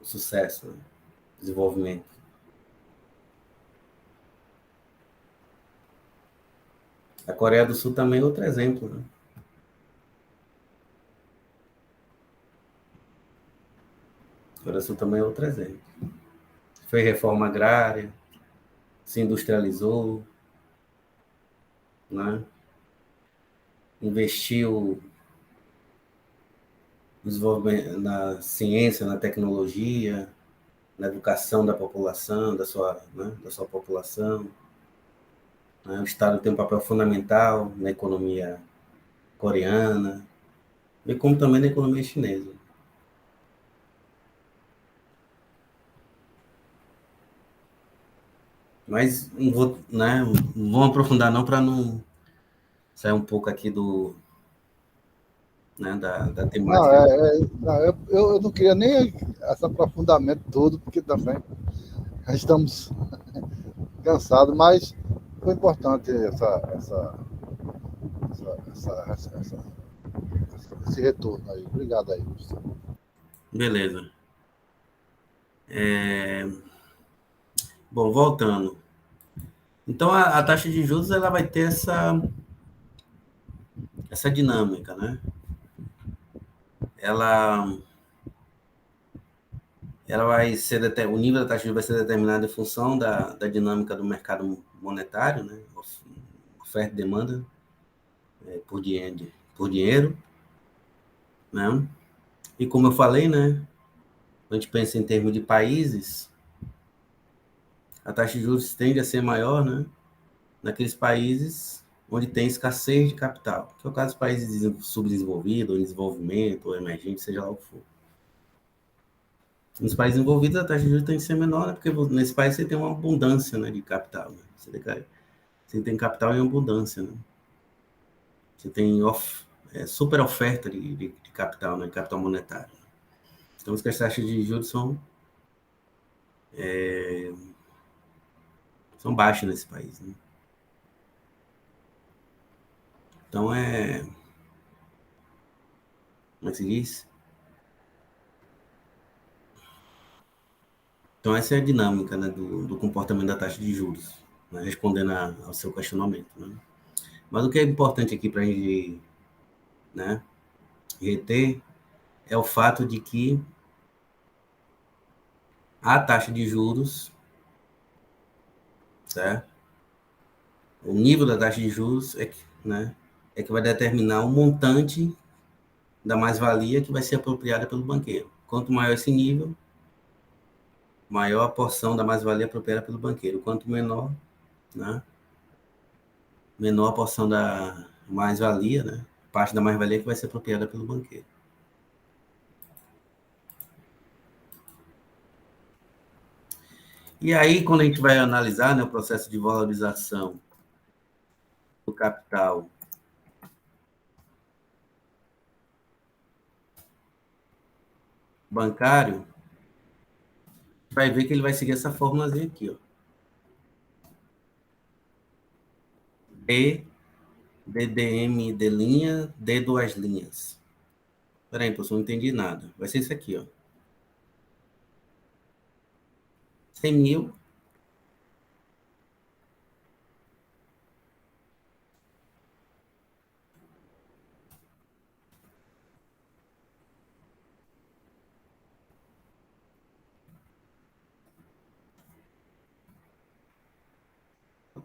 Speaker 1: o sucesso, né? Desenvolvimento. A Coreia do Sul também é outro exemplo. Né? A Coreia do Sul também é outro exemplo. Fez reforma agrária, se industrializou, né? Investiu na ciência, na tecnologia, na educação da população, da sua população. Né? O Estado tem um papel fundamental na economia coreana, e como também na economia chinesa. Mas não vou, né, não vou aprofundar não para não sair um pouco aqui né, da
Speaker 2: Não,
Speaker 1: temática.
Speaker 2: não, eu não queria nem esse aprofundamento todo, porque também estamos cansados, mas foi importante esse retorno aí. Obrigado aí, Gustavo.
Speaker 1: Beleza. Bom, voltando. Então, a taxa de juros ela vai ter essa dinâmica, né? Ela, ela vai ser, o nível da taxa de juros vai ser determinado em função da dinâmica do mercado monetário, né? Oferta e demanda por dinheiro, né? E como eu falei, né? Quando a gente pensa em termos de países, a taxa de juros tende a ser maior, né? Naqueles países onde tem escassez de capital, que é o caso dos países subdesenvolvidos, ou em desenvolvimento, ou emergente, seja lá o que for. Nos países envolvidos, a taxa de juros tem que ser menor, né? Porque nesse país você tem uma abundância, né, de capital. Né? Você tem capital em abundância. Né? Você tem super oferta de capital, né, de capital monetário. Então, as taxas de juros são baixas nesse país. Né? Então, como é que se diz? Então, essa é a dinâmica, né, do comportamento da taxa de juros, né, respondendo ao seu questionamento. Né? Mas o que é importante aqui para a gente, né, reter é o fato de que a taxa de juros, certo? O nível da taxa de juros é que vai determinar o montante da mais-valia que vai ser apropriada pelo banqueiro. Quanto maior esse nível, maior a porção da mais-valia apropriada pelo banqueiro. Quanto menor, né, menor a porção da mais-valia, né, parte da mais-valia que vai ser apropriada pelo banqueiro. E aí, quando a gente vai analisar, né, o processo de valorização do capital bancário, vai ver que ele vai seguir essa fórmulazinha aqui, ó. D, DDM de linha, D duas linhas. Peraí, professor, não entendi nada. Vai ser isso aqui, ó. 100 mil,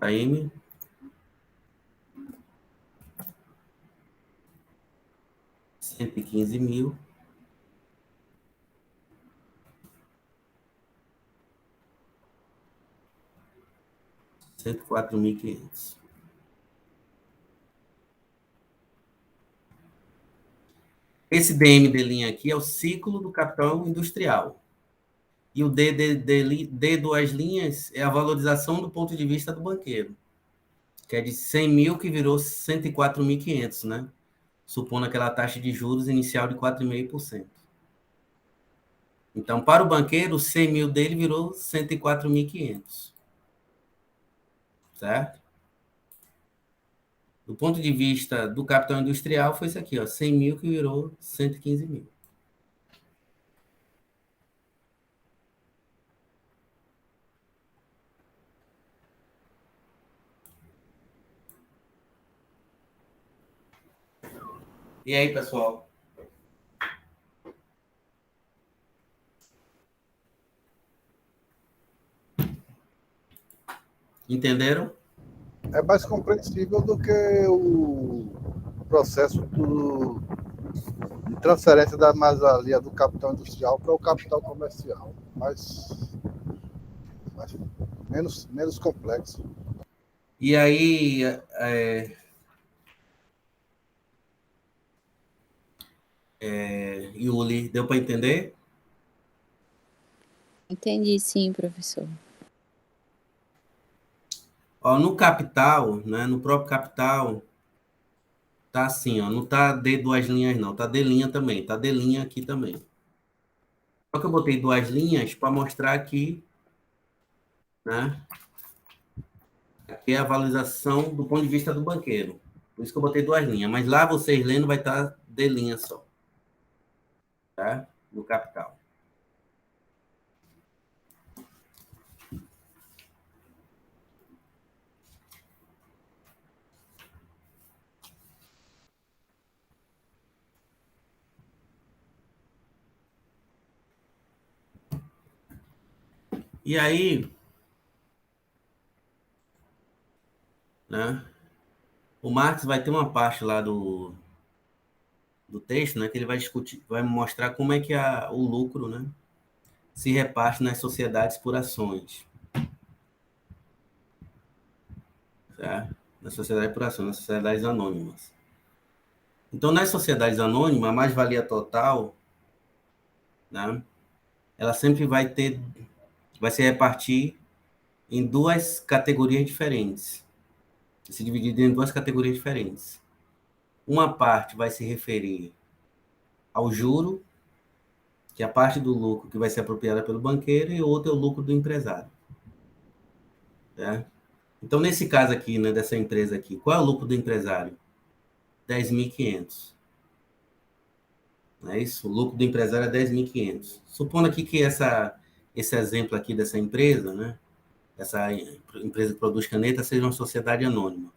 Speaker 1: AM, 115 mil, 104.500. Esse DD' aqui é o ciclo do capital industrial. E o D duas linhas é a valorização do ponto de vista do banqueiro, que é de 100 mil que virou 104.500, né? Supondo aquela taxa de juros inicial de 4,5%. Então, para o banqueiro, os 100 mil dele virou 104.500. Certo? Do ponto de vista do capital industrial, foi isso aqui, ó, 100 mil que virou 115 mil. E aí, pessoal? Entenderam?
Speaker 2: É mais compreensível do que o processo de transferência da mais-valia do capital industrial para o capital comercial, mas menos complexo.
Speaker 1: E aí, Yuli, deu para entender?
Speaker 3: Entendi, sim, professor.
Speaker 1: Ó, no capital, né, no próprio capital, tá assim, ó, não tá D duas linhas não, tá D linha também, tá D linha aqui também. Só que eu botei duas linhas para mostrar aqui, né, aqui é a valorização do ponto de vista do banqueiro. Por isso que eu botei duas linhas, mas lá vocês lendo vai estar D linha só, tá? No capital. E aí, né, o Marx vai ter uma parte lá do texto, né, que ele vai discutir, vai mostrar como é que o lucro, né, se reparte nas sociedades por ações. Certo? Na sociedade por ações, nas sociedades anônimas. Então, nas sociedades anônimas, a mais-valia total, né, ela sempre vai se repartir em duas categorias diferentes. Vai se dividir em duas categorias diferentes. Uma parte vai se referir ao juro, que é a parte do lucro que vai ser apropriada pelo banqueiro, e outra é o lucro do empresário. Certo? Então, nesse caso aqui, né, dessa empresa aqui, qual é o lucro do empresário? 10.500. Não é isso? O lucro do empresário é 10.500. Supondo aqui que esse exemplo aqui dessa empresa, né, essa empresa que produz caneta, seja uma sociedade anônima.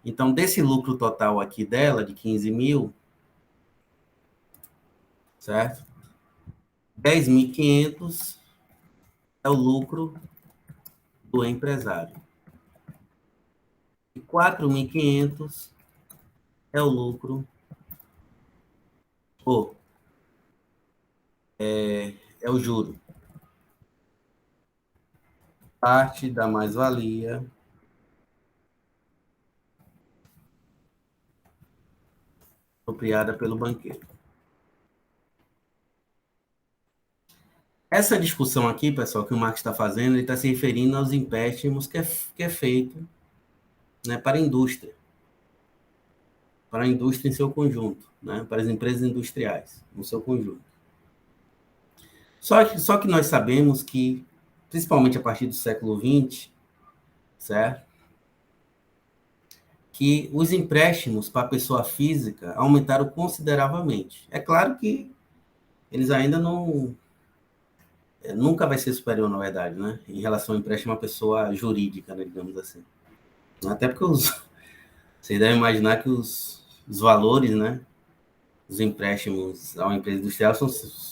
Speaker 1: Então, desse lucro total aqui dela, de 15 mil, certo? 10.500 é o lucro do empresário. E 4.500 é o lucro, ou é o juro. Parte da mais-valia apropriada pelo banqueiro. Essa discussão aqui, pessoal, que o Marx está fazendo, ele está se referindo aos empréstimos que é feito, né, para a indústria em seu conjunto, né, para as empresas industriais no seu conjunto. Só que nós sabemos que, principalmente a partir do século XX, certo? Que os empréstimos para a pessoa física aumentaram consideravelmente. É claro que eles ainda não... Nunca vai ser superior, na verdade, né? Em relação ao empréstimo à pessoa jurídica, né, digamos assim. Até porque vocês devem imaginar que os valores, né, os empréstimos a uma empresa industrial são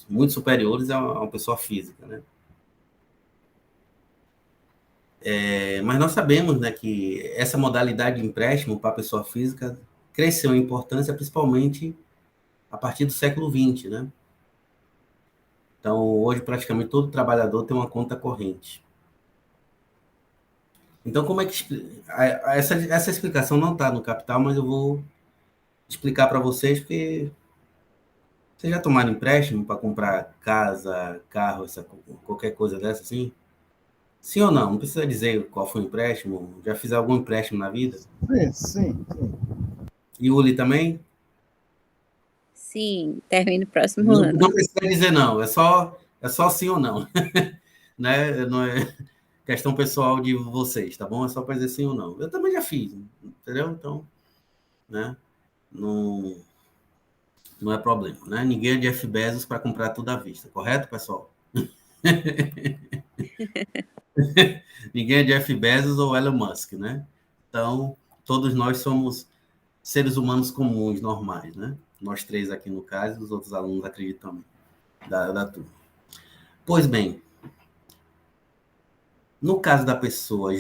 Speaker 1: muito superiores a uma pessoa física, né? Mas nós sabemos, né, que essa modalidade de empréstimo para a pessoa física cresceu em importância, principalmente a partir do século XX, né? Então, hoje, praticamente todo trabalhador tem uma conta corrente. Então, como é que... Essa explicação não está no Capital, mas eu vou explicar para vocês, porque Vocês já tomaram empréstimo para comprar casa, carro, qualquer coisa dessa assim? Sim ou não? Não precisa dizer qual foi o empréstimo. Já fiz algum empréstimo na vida?
Speaker 2: Sim, sim, sim.
Speaker 1: E o Uli também?
Speaker 3: Sim, termina o próximo
Speaker 1: Não,
Speaker 3: ano.
Speaker 1: não precisa dizer não. É só sim ou não. Né? Não é questão pessoal de vocês, tá bom? É só para dizer sim ou não. Eu também já fiz, entendeu? Então, né? Não, não é problema, né? Ninguém é Jeff Bezos para comprar tudo à vista, correto, pessoal? Ninguém é Jeff Bezos ou Elon Musk, né? Então, todos nós somos seres humanos comuns, normais, né? Nós três aqui no caso, e os outros alunos acreditam também, da turma. Pois bem, no caso da pessoa,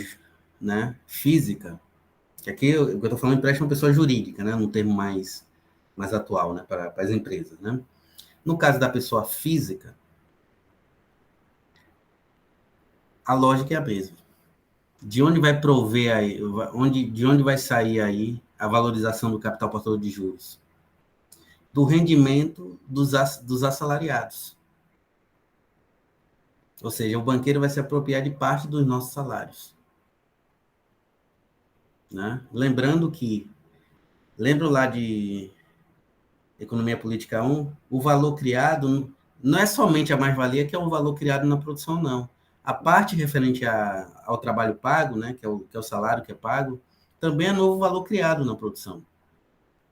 Speaker 1: né, física, que aqui eu estou falando empréstimo é uma pessoa jurídica, né? No termo mais atual, né? Para as empresas, né? No caso da pessoa física, a lógica é a mesma. De onde vai prover aí, de onde vai sair aí a valorização do capital portador de juros? Do rendimento dos assalariados. Ou seja, o banqueiro vai se apropriar de parte dos nossos salários. Né? Lembro lá de Economia Política 1, o valor criado não é somente a mais-valia, que é um valor criado na produção, não. A parte referente ao trabalho pago, né, que é o salário que é pago, também é novo valor criado na produção.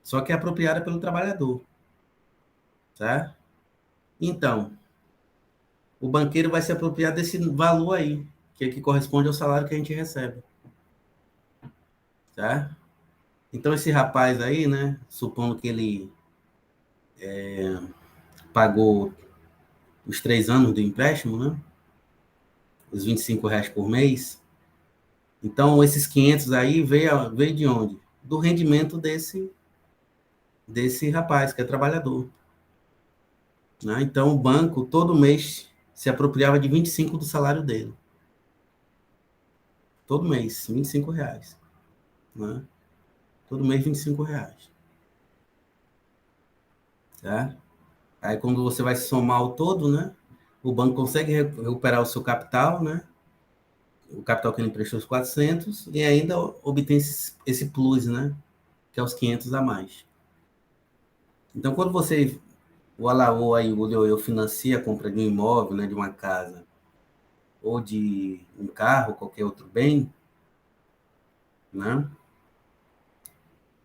Speaker 1: Só que é apropriada pelo trabalhador. Tá? Então, o banqueiro vai se apropriar desse valor aí, que corresponde ao salário que a gente recebe. Tá? Então, esse rapaz aí, né, supondo que ele pagou os 3 anos do empréstimo, né, os R$ 25 por mês, então esses 500 aí veio de onde? Do rendimento desse rapaz, que é trabalhador. Né? Então, o banco, todo mês, se apropriava de 25 do salário dele. Todo mês, R$ 25. Né? Todo mês, R$ 25. Tá? Aí, quando você vai somar o todo, né? O banco consegue recuperar o seu capital, né? O capital que ele emprestou, os 400, e ainda obtém esse plus, né? Que é os 500 a mais. Então, quando o Alaô aí, o Olhoio, financia a compra de um imóvel, né? De uma casa, ou de um carro, qualquer outro bem, né?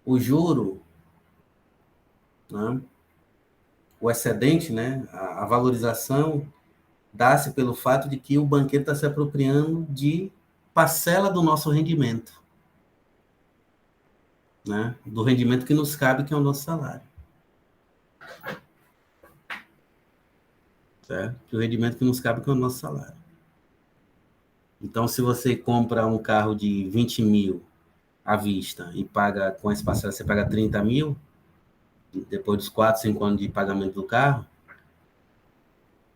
Speaker 1: O juro, né? O excedente, né? A valorização dá-se pelo fato de que o banqueiro está se apropriando de parcela do nosso rendimento, né? Do rendimento que nos cabe, que é o nosso salário. Certo? O rendimento que nos cabe, que é o nosso salário. Então, se você compra um carro de 20 mil à vista e paga com essa parcela, você paga 30 mil, depois dos 4, 5 anos de pagamento do carro,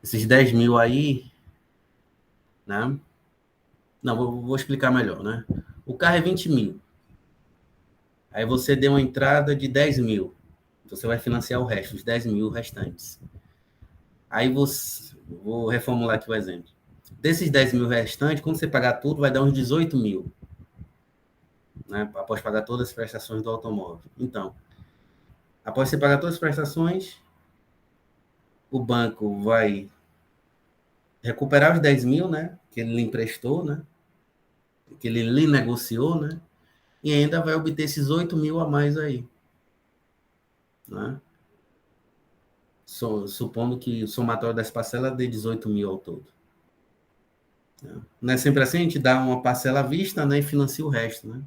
Speaker 1: esses 10 mil aí, né? Não, vou explicar melhor, né? O carro é 20 mil. Aí você deu uma entrada de 10 mil. Você vai financiar o resto, os 10 mil restantes. Aí vou reformular aqui o exemplo. Desses 10 mil restantes, quando você pagar tudo, vai dar uns 18 mil. Né? Após pagar todas as prestações do automóvel. Então, após você pagar todas as prestações, o banco vai recuperar os 10 mil, né? Que ele lhe emprestou, né? Que ele lhe negociou, né? E ainda vai obter esses 8 mil a mais aí. Né? Supondo que o somatório das parcelas dê 18 mil ao todo. Não é sempre assim, a gente dá uma parcela à vista, né, e financia o resto, né?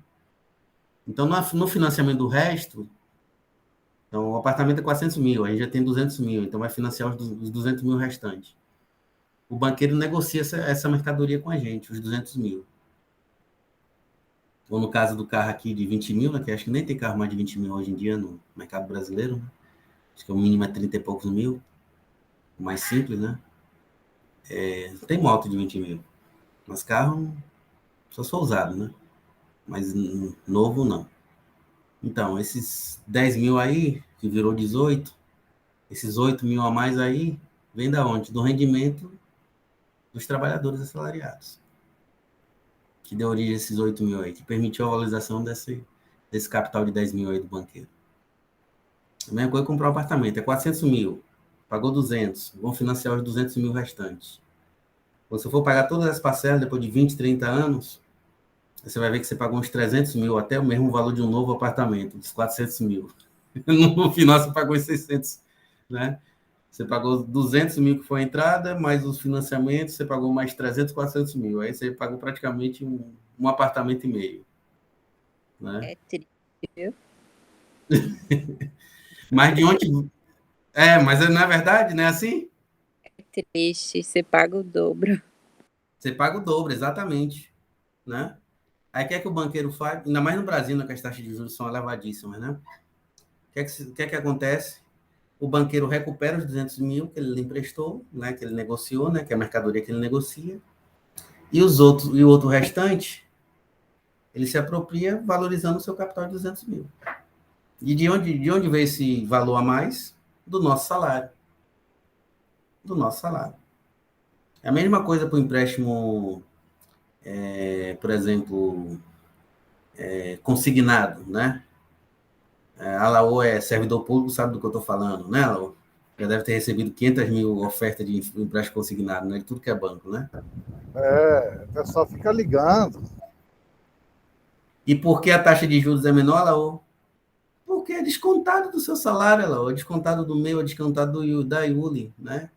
Speaker 1: Então, no financiamento do resto, então, o apartamento é 400 mil, a gente já tem 200 mil, então vai financiar os 200 mil restantes. O banqueiro negocia essa mercadoria com a gente, os 200 mil. Ou no caso do carro aqui de 20 mil, né, que acho que nem tem carro mais de 20 mil hoje em dia no mercado brasileiro, né? Acho que o mínimo é 30 e poucos mil, o mais simples, né? Tem moto de 20 mil, mas carro só sou usado, né? Mas novo não. Então, esses 10 mil aí, que virou 18, Esses 8 mil a mais aí, vem da onde? Do rendimento dos trabalhadores assalariados, que deu origem a esses 8 mil aí, que permitiu a valorização desse capital de 10 mil aí do banqueiro. A mesma coisa comprar um apartamento, é 400 mil, pagou 200, vão financiar os 200 mil restantes. Quando você for pagar todas as parcelas depois de 20, 30 anos, você vai ver que você pagou uns 300 mil, até o mesmo valor de um novo apartamento, dos 400 mil. No final você pagou os 600, né? Você pagou 200 mil que foi a entrada, mais os financiamentos, você pagou mais 300, 400 mil. Aí você pagou praticamente um apartamento e meio. Né?
Speaker 3: É triste, viu?
Speaker 1: Mas de onde... mas na verdade, não é assim?
Speaker 3: É triste, você paga o dobro.
Speaker 1: Você paga o dobro, exatamente. Né? Aí o que é que o banqueiro faz? Ainda mais no Brasil, né, que as taxas de juros são elevadíssimas, né? O que é que acontece? O banqueiro recupera os 200 mil que ele lhe emprestou, né, que ele negociou, né, que é a mercadoria que ele negocia, e o outro restante, ele se apropria valorizando o seu capital de 200 mil. E de onde veio esse valor a mais? Do nosso salário. Do nosso salário. É a mesma coisa para o empréstimo, por exemplo, consignado, né? A Laô é servidor público, sabe do que eu estou falando, né, Laô? Já deve ter recebido 500 mil ofertas de empréstimo consignado, né? De tudo que é banco, né?
Speaker 2: O pessoal fica ligando.
Speaker 1: E por que a taxa de juros é menor, Laô? Porque é descontado do seu salário, Laô, é descontado do meu, é descontado da Iuli, né?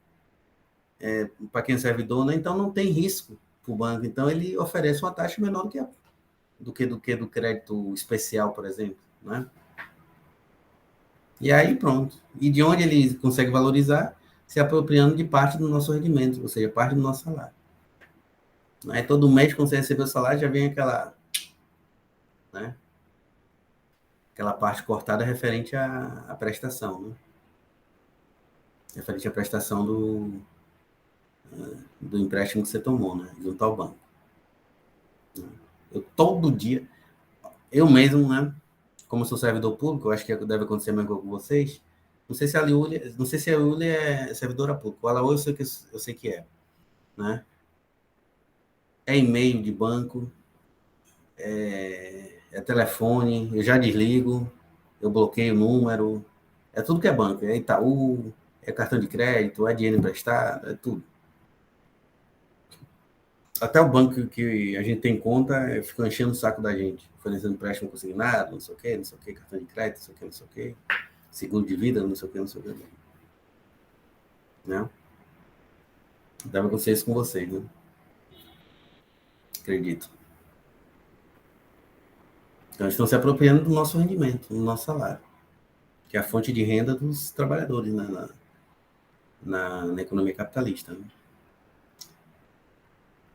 Speaker 1: Para quem é servidor, né? Então não tem risco para o banco. Então ele oferece uma taxa menor do crédito especial, por exemplo, né? E aí pronto. E de onde ele consegue valorizar? Se apropriando de parte do nosso rendimento, ou seja, parte do nosso salário. Aí todo mês, quando você receber o salário, já vem né? Aquela parte cortada referente à prestação, né? Referente à prestação do empréstimo que você tomou, né? Junto ao banco. Eu todo dia, eu mesmo, né? Como eu sou servidor público, eu acho que deve acontecer a mesma coisa com vocês. Não sei se a Liuli, não sei se a Liuli é servidora pública. A Laú eu sei que é, né? É e-mail de banco, é telefone, eu já desligo, eu bloqueio o número, é tudo que é banco, é Itaú, é cartão de crédito, é dinheiro emprestado, é tudo. Até o banco que a gente tem conta fica enchendo o saco da gente, oferecendo empréstimo consignado, não sei o que, cartão de crédito, não sei o que, não sei o que, seguro de vida, não sei o que, não sei o que. Né? Deve acontecer isso com vocês, né? Acredito. Então, eles estão se apropriando do nosso rendimento, do nosso salário, que é a fonte de renda dos trabalhadores, né? Na economia capitalista. Né?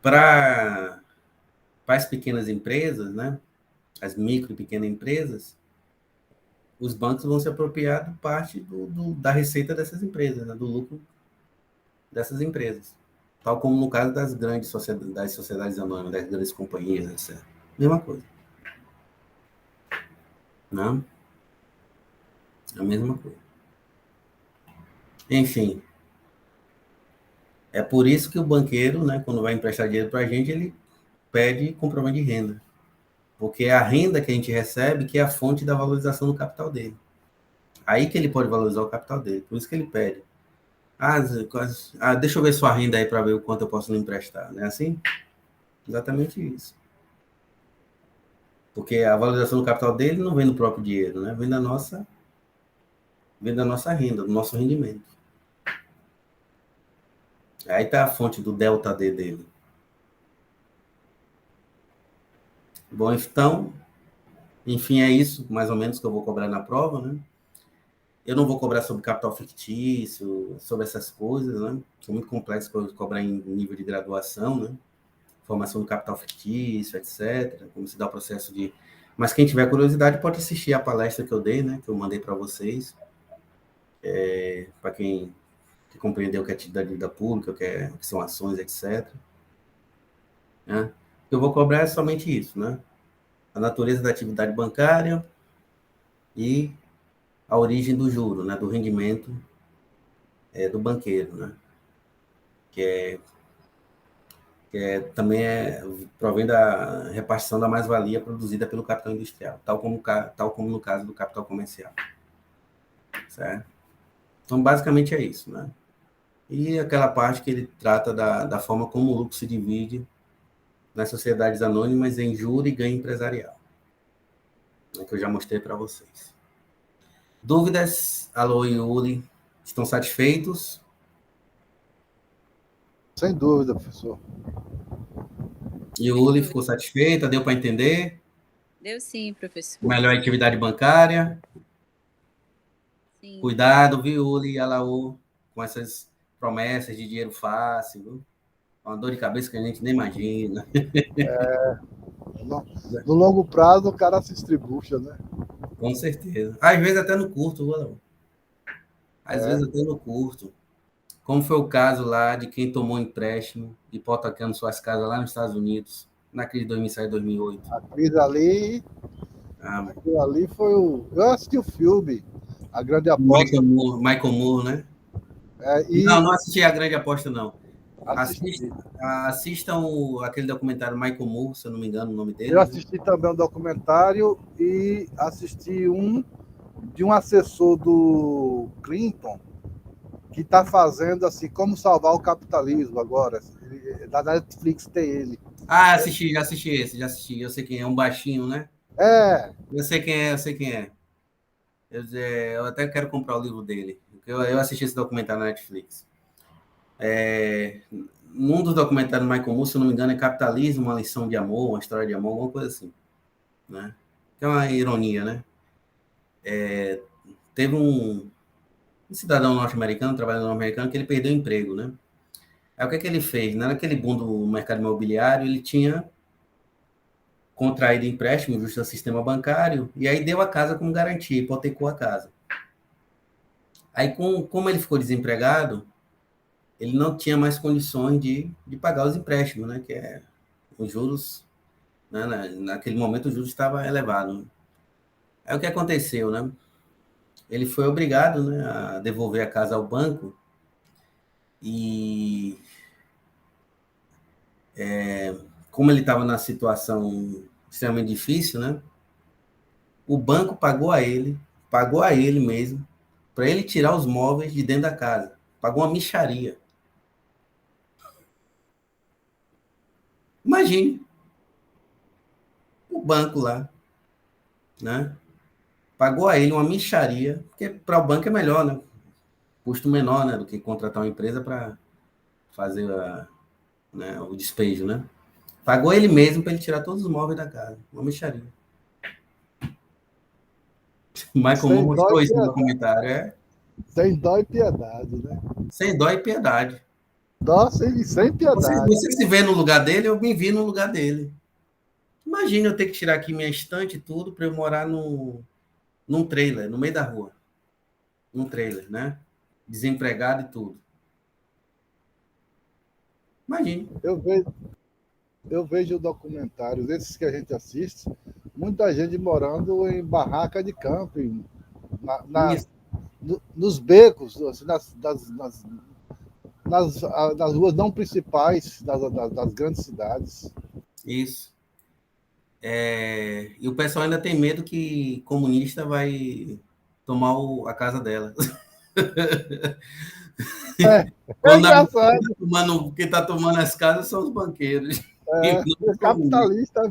Speaker 1: Para as pequenas empresas, né? As micro e pequenas empresas, os bancos vão se apropriar de parte da receita dessas empresas, né? Do lucro dessas empresas. Tal como no caso das sociedades anônimas, das grandes companhias, etc. Mesma coisa. Não? A mesma coisa. Enfim, é por isso que o banqueiro, né, quando vai emprestar dinheiro para a gente, ele pede comprovante de renda. Porque é a renda que a gente recebe que é a fonte da valorização do capital dele. Aí que ele pode valorizar o capital dele. Por isso que ele pede. Deixa eu ver sua renda aí para ver o quanto eu posso lhe emprestar. Não é assim? Exatamente isso. Porque a valorização do capital dele não vem do próprio dinheiro, né? Vem da nossa renda, do nosso rendimento. Aí está a fonte do delta D dele. Bom, então, enfim, é isso, mais ou menos, que eu vou cobrar na prova, né? Eu não vou cobrar sobre capital fictício, sobre essas coisas, né? São muito complexos para cobrar em nível de graduação, né? Formação do capital fictício, etc. Como se dá o processo de... Mas quem tiver curiosidade pode assistir a palestra que eu dei, né? Que eu mandei para vocês. Para quem que compreendeu o que é atividade de dívida pública, o que são ações, etc. Né? Eu vou cobrar é somente isso, né? A natureza da atividade bancária e a origem do juro, né? Do rendimento do banqueiro, né? Que também provém da repartição da mais-valia produzida pelo capital industrial, tal como no caso do capital comercial, certo? Então, basicamente é isso, né? E aquela parte que ele trata da forma como o lucro se divide nas sociedades anônimas em juro e ganho empresarial, né, que eu já mostrei para vocês. Dúvidas? Alô, Yuri, estão satisfeitos?
Speaker 2: Sem dúvida, professor.
Speaker 1: Yuri ficou satisfeita? Deu para entender?
Speaker 3: Deu sim, professor.
Speaker 1: Melhor atividade bancária?
Speaker 3: Sim.
Speaker 1: Cuidado, viu, Yuri e Alaô, com essas promessas de dinheiro fácil, viu? Uma dor de cabeça que a gente nem imagina.
Speaker 2: No longo prazo, o cara se estribucha, né?
Speaker 1: Com certeza. Às vezes até no curto, viu, Alaô? Às vezes até no curto. Como foi o caso lá de quem tomou empréstimo, hipotecando suas casas lá nos Estados Unidos, na crise de 2007, 2008.
Speaker 2: A crise ali,
Speaker 1: Ah,
Speaker 2: aquilo ali foi o. Eu assisti o filme, A Grande Aposta.
Speaker 1: Michael Moore, né?
Speaker 2: E
Speaker 1: Não assisti A Grande Aposta, não.
Speaker 2: assisti.
Speaker 1: Assistam aquele documentário Michael Moore, se eu não me engano o nome
Speaker 2: Eu
Speaker 1: dele.
Speaker 2: assisti também um documentário e assisti um de um assessor do Clinton que está fazendo assim como salvar o capitalismo agora. Da Netflix tem ele.
Speaker 1: Ah, já assisti esse, já assisti. Eu sei quem é, um baixinho, né?
Speaker 2: É,
Speaker 1: Eu sei quem é, eu sei quem é. Eu até quero comprar o livro dele. Eu assisti esse documentário na Netflix. Num dos documentários do Michael Moore, se eu não me engano, é Capitalismo, uma lição de amor, uma história de amor, alguma coisa assim, né? Que é uma ironia, né? Teve um cidadão norte-americano, trabalhador norte-americano, que ele perdeu o emprego, né? Aí o que ele fez? Naquele boom do mercado imobiliário, ele tinha contraído empréstimo justo ao sistema bancário e aí deu a casa como garantia, hipotecou a casa. Aí, como ele ficou desempregado, ele não tinha mais condições de pagar os empréstimos, né? Que é os juros, né? Naquele momento, o juros estava elevado. Aí o que aconteceu, né? Ele foi obrigado, né, a devolver a casa ao banco e como ele estava na situação extremamente difícil, né? O banco pagou a ele mesmo, para ele tirar os móveis de dentro da casa. Pagou uma mixaria. Imagine o banco lá, né? Pagou a ele uma mixaria, porque para o banco é melhor, né? Custo menor, né, do que contratar uma empresa para fazer né, o despejo, né? Pagou ele mesmo para ele tirar todos os móveis da casa. Uma mixaria. Michael Moore
Speaker 2: sem dó e
Speaker 1: mostrou isso no
Speaker 2: piedade.
Speaker 1: documentário.
Speaker 2: Sem dó e piedade, né?
Speaker 1: Sem dó e piedade.
Speaker 2: Dó sem piedade.
Speaker 1: Você se vê no lugar dele, eu me vi no lugar dele. Imagina eu ter que tirar aqui minha estante e tudo para eu morar num trailer, no meio da rua. Num trailer, né? Desempregado e tudo. Imagina.
Speaker 2: Eu vejo documentários, esses que a gente assiste, muita gente morando em barraca de camping,
Speaker 1: Isso.
Speaker 2: nos becos, assim, nas ruas não principais das grandes cidades.
Speaker 1: Isso. E o pessoal ainda tem medo que comunista vai tomar a casa dela.
Speaker 2: É
Speaker 1: Quando na verdade,
Speaker 2: engraçado,
Speaker 1: quem está tomando as casas são os banqueiros. E
Speaker 2: é
Speaker 1: não os comunistas.
Speaker 2: capitalista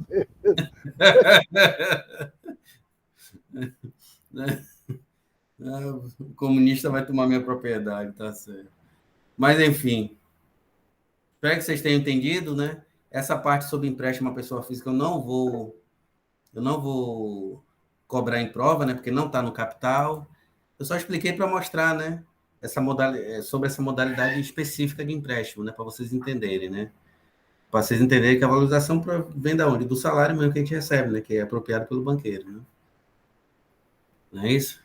Speaker 2: mesmo.
Speaker 1: O comunista vai tomar minha propriedade, tá certo. Mas, enfim, espero que vocês tenham entendido, né? Essa parte sobre empréstimo à pessoa física eu não vou cobrar em prova, né? Porque não está no capital. Eu só expliquei para mostrar, né? Sobre essa modalidade específica de empréstimo, né? Para vocês entenderem, né? Para vocês entenderem que a valorização vem da onde? Do salário mesmo que a gente recebe, né? Que é apropriado pelo banqueiro, né? Não é isso?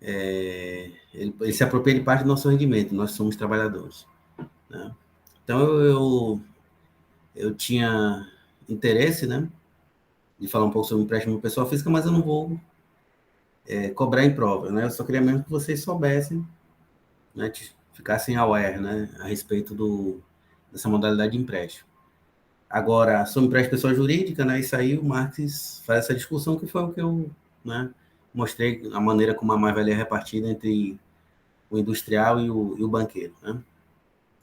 Speaker 1: Ele se apropria de parte do nosso rendimento, nós somos trabalhadores, né? Então, eu tinha interesse, né? De falar um pouco sobre empréstimo pessoal física, mas eu não vou cobrar em prova, né? Eu só queria mesmo que vocês soubessem, né? ficassem aware, né, a respeito dessa modalidade de empréstimo. Agora, sobre empréstimo de pessoa jurídica, né, isso aí o Marx faz essa discussão que foi o que eu, né, mostrei, a maneira como a mais-valia é repartida entre o industrial e o banqueiro, né?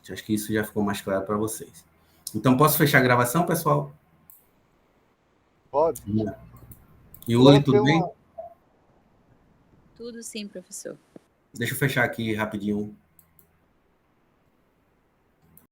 Speaker 1: Acho que isso já ficou mais claro para vocês. Então, posso fechar a gravação, pessoal?
Speaker 2: Pode.
Speaker 1: E o
Speaker 2: Agora
Speaker 1: Uli,
Speaker 2: tem
Speaker 1: tudo bem?
Speaker 3: Tudo sim, professor.
Speaker 1: Deixa eu fechar aqui rapidinho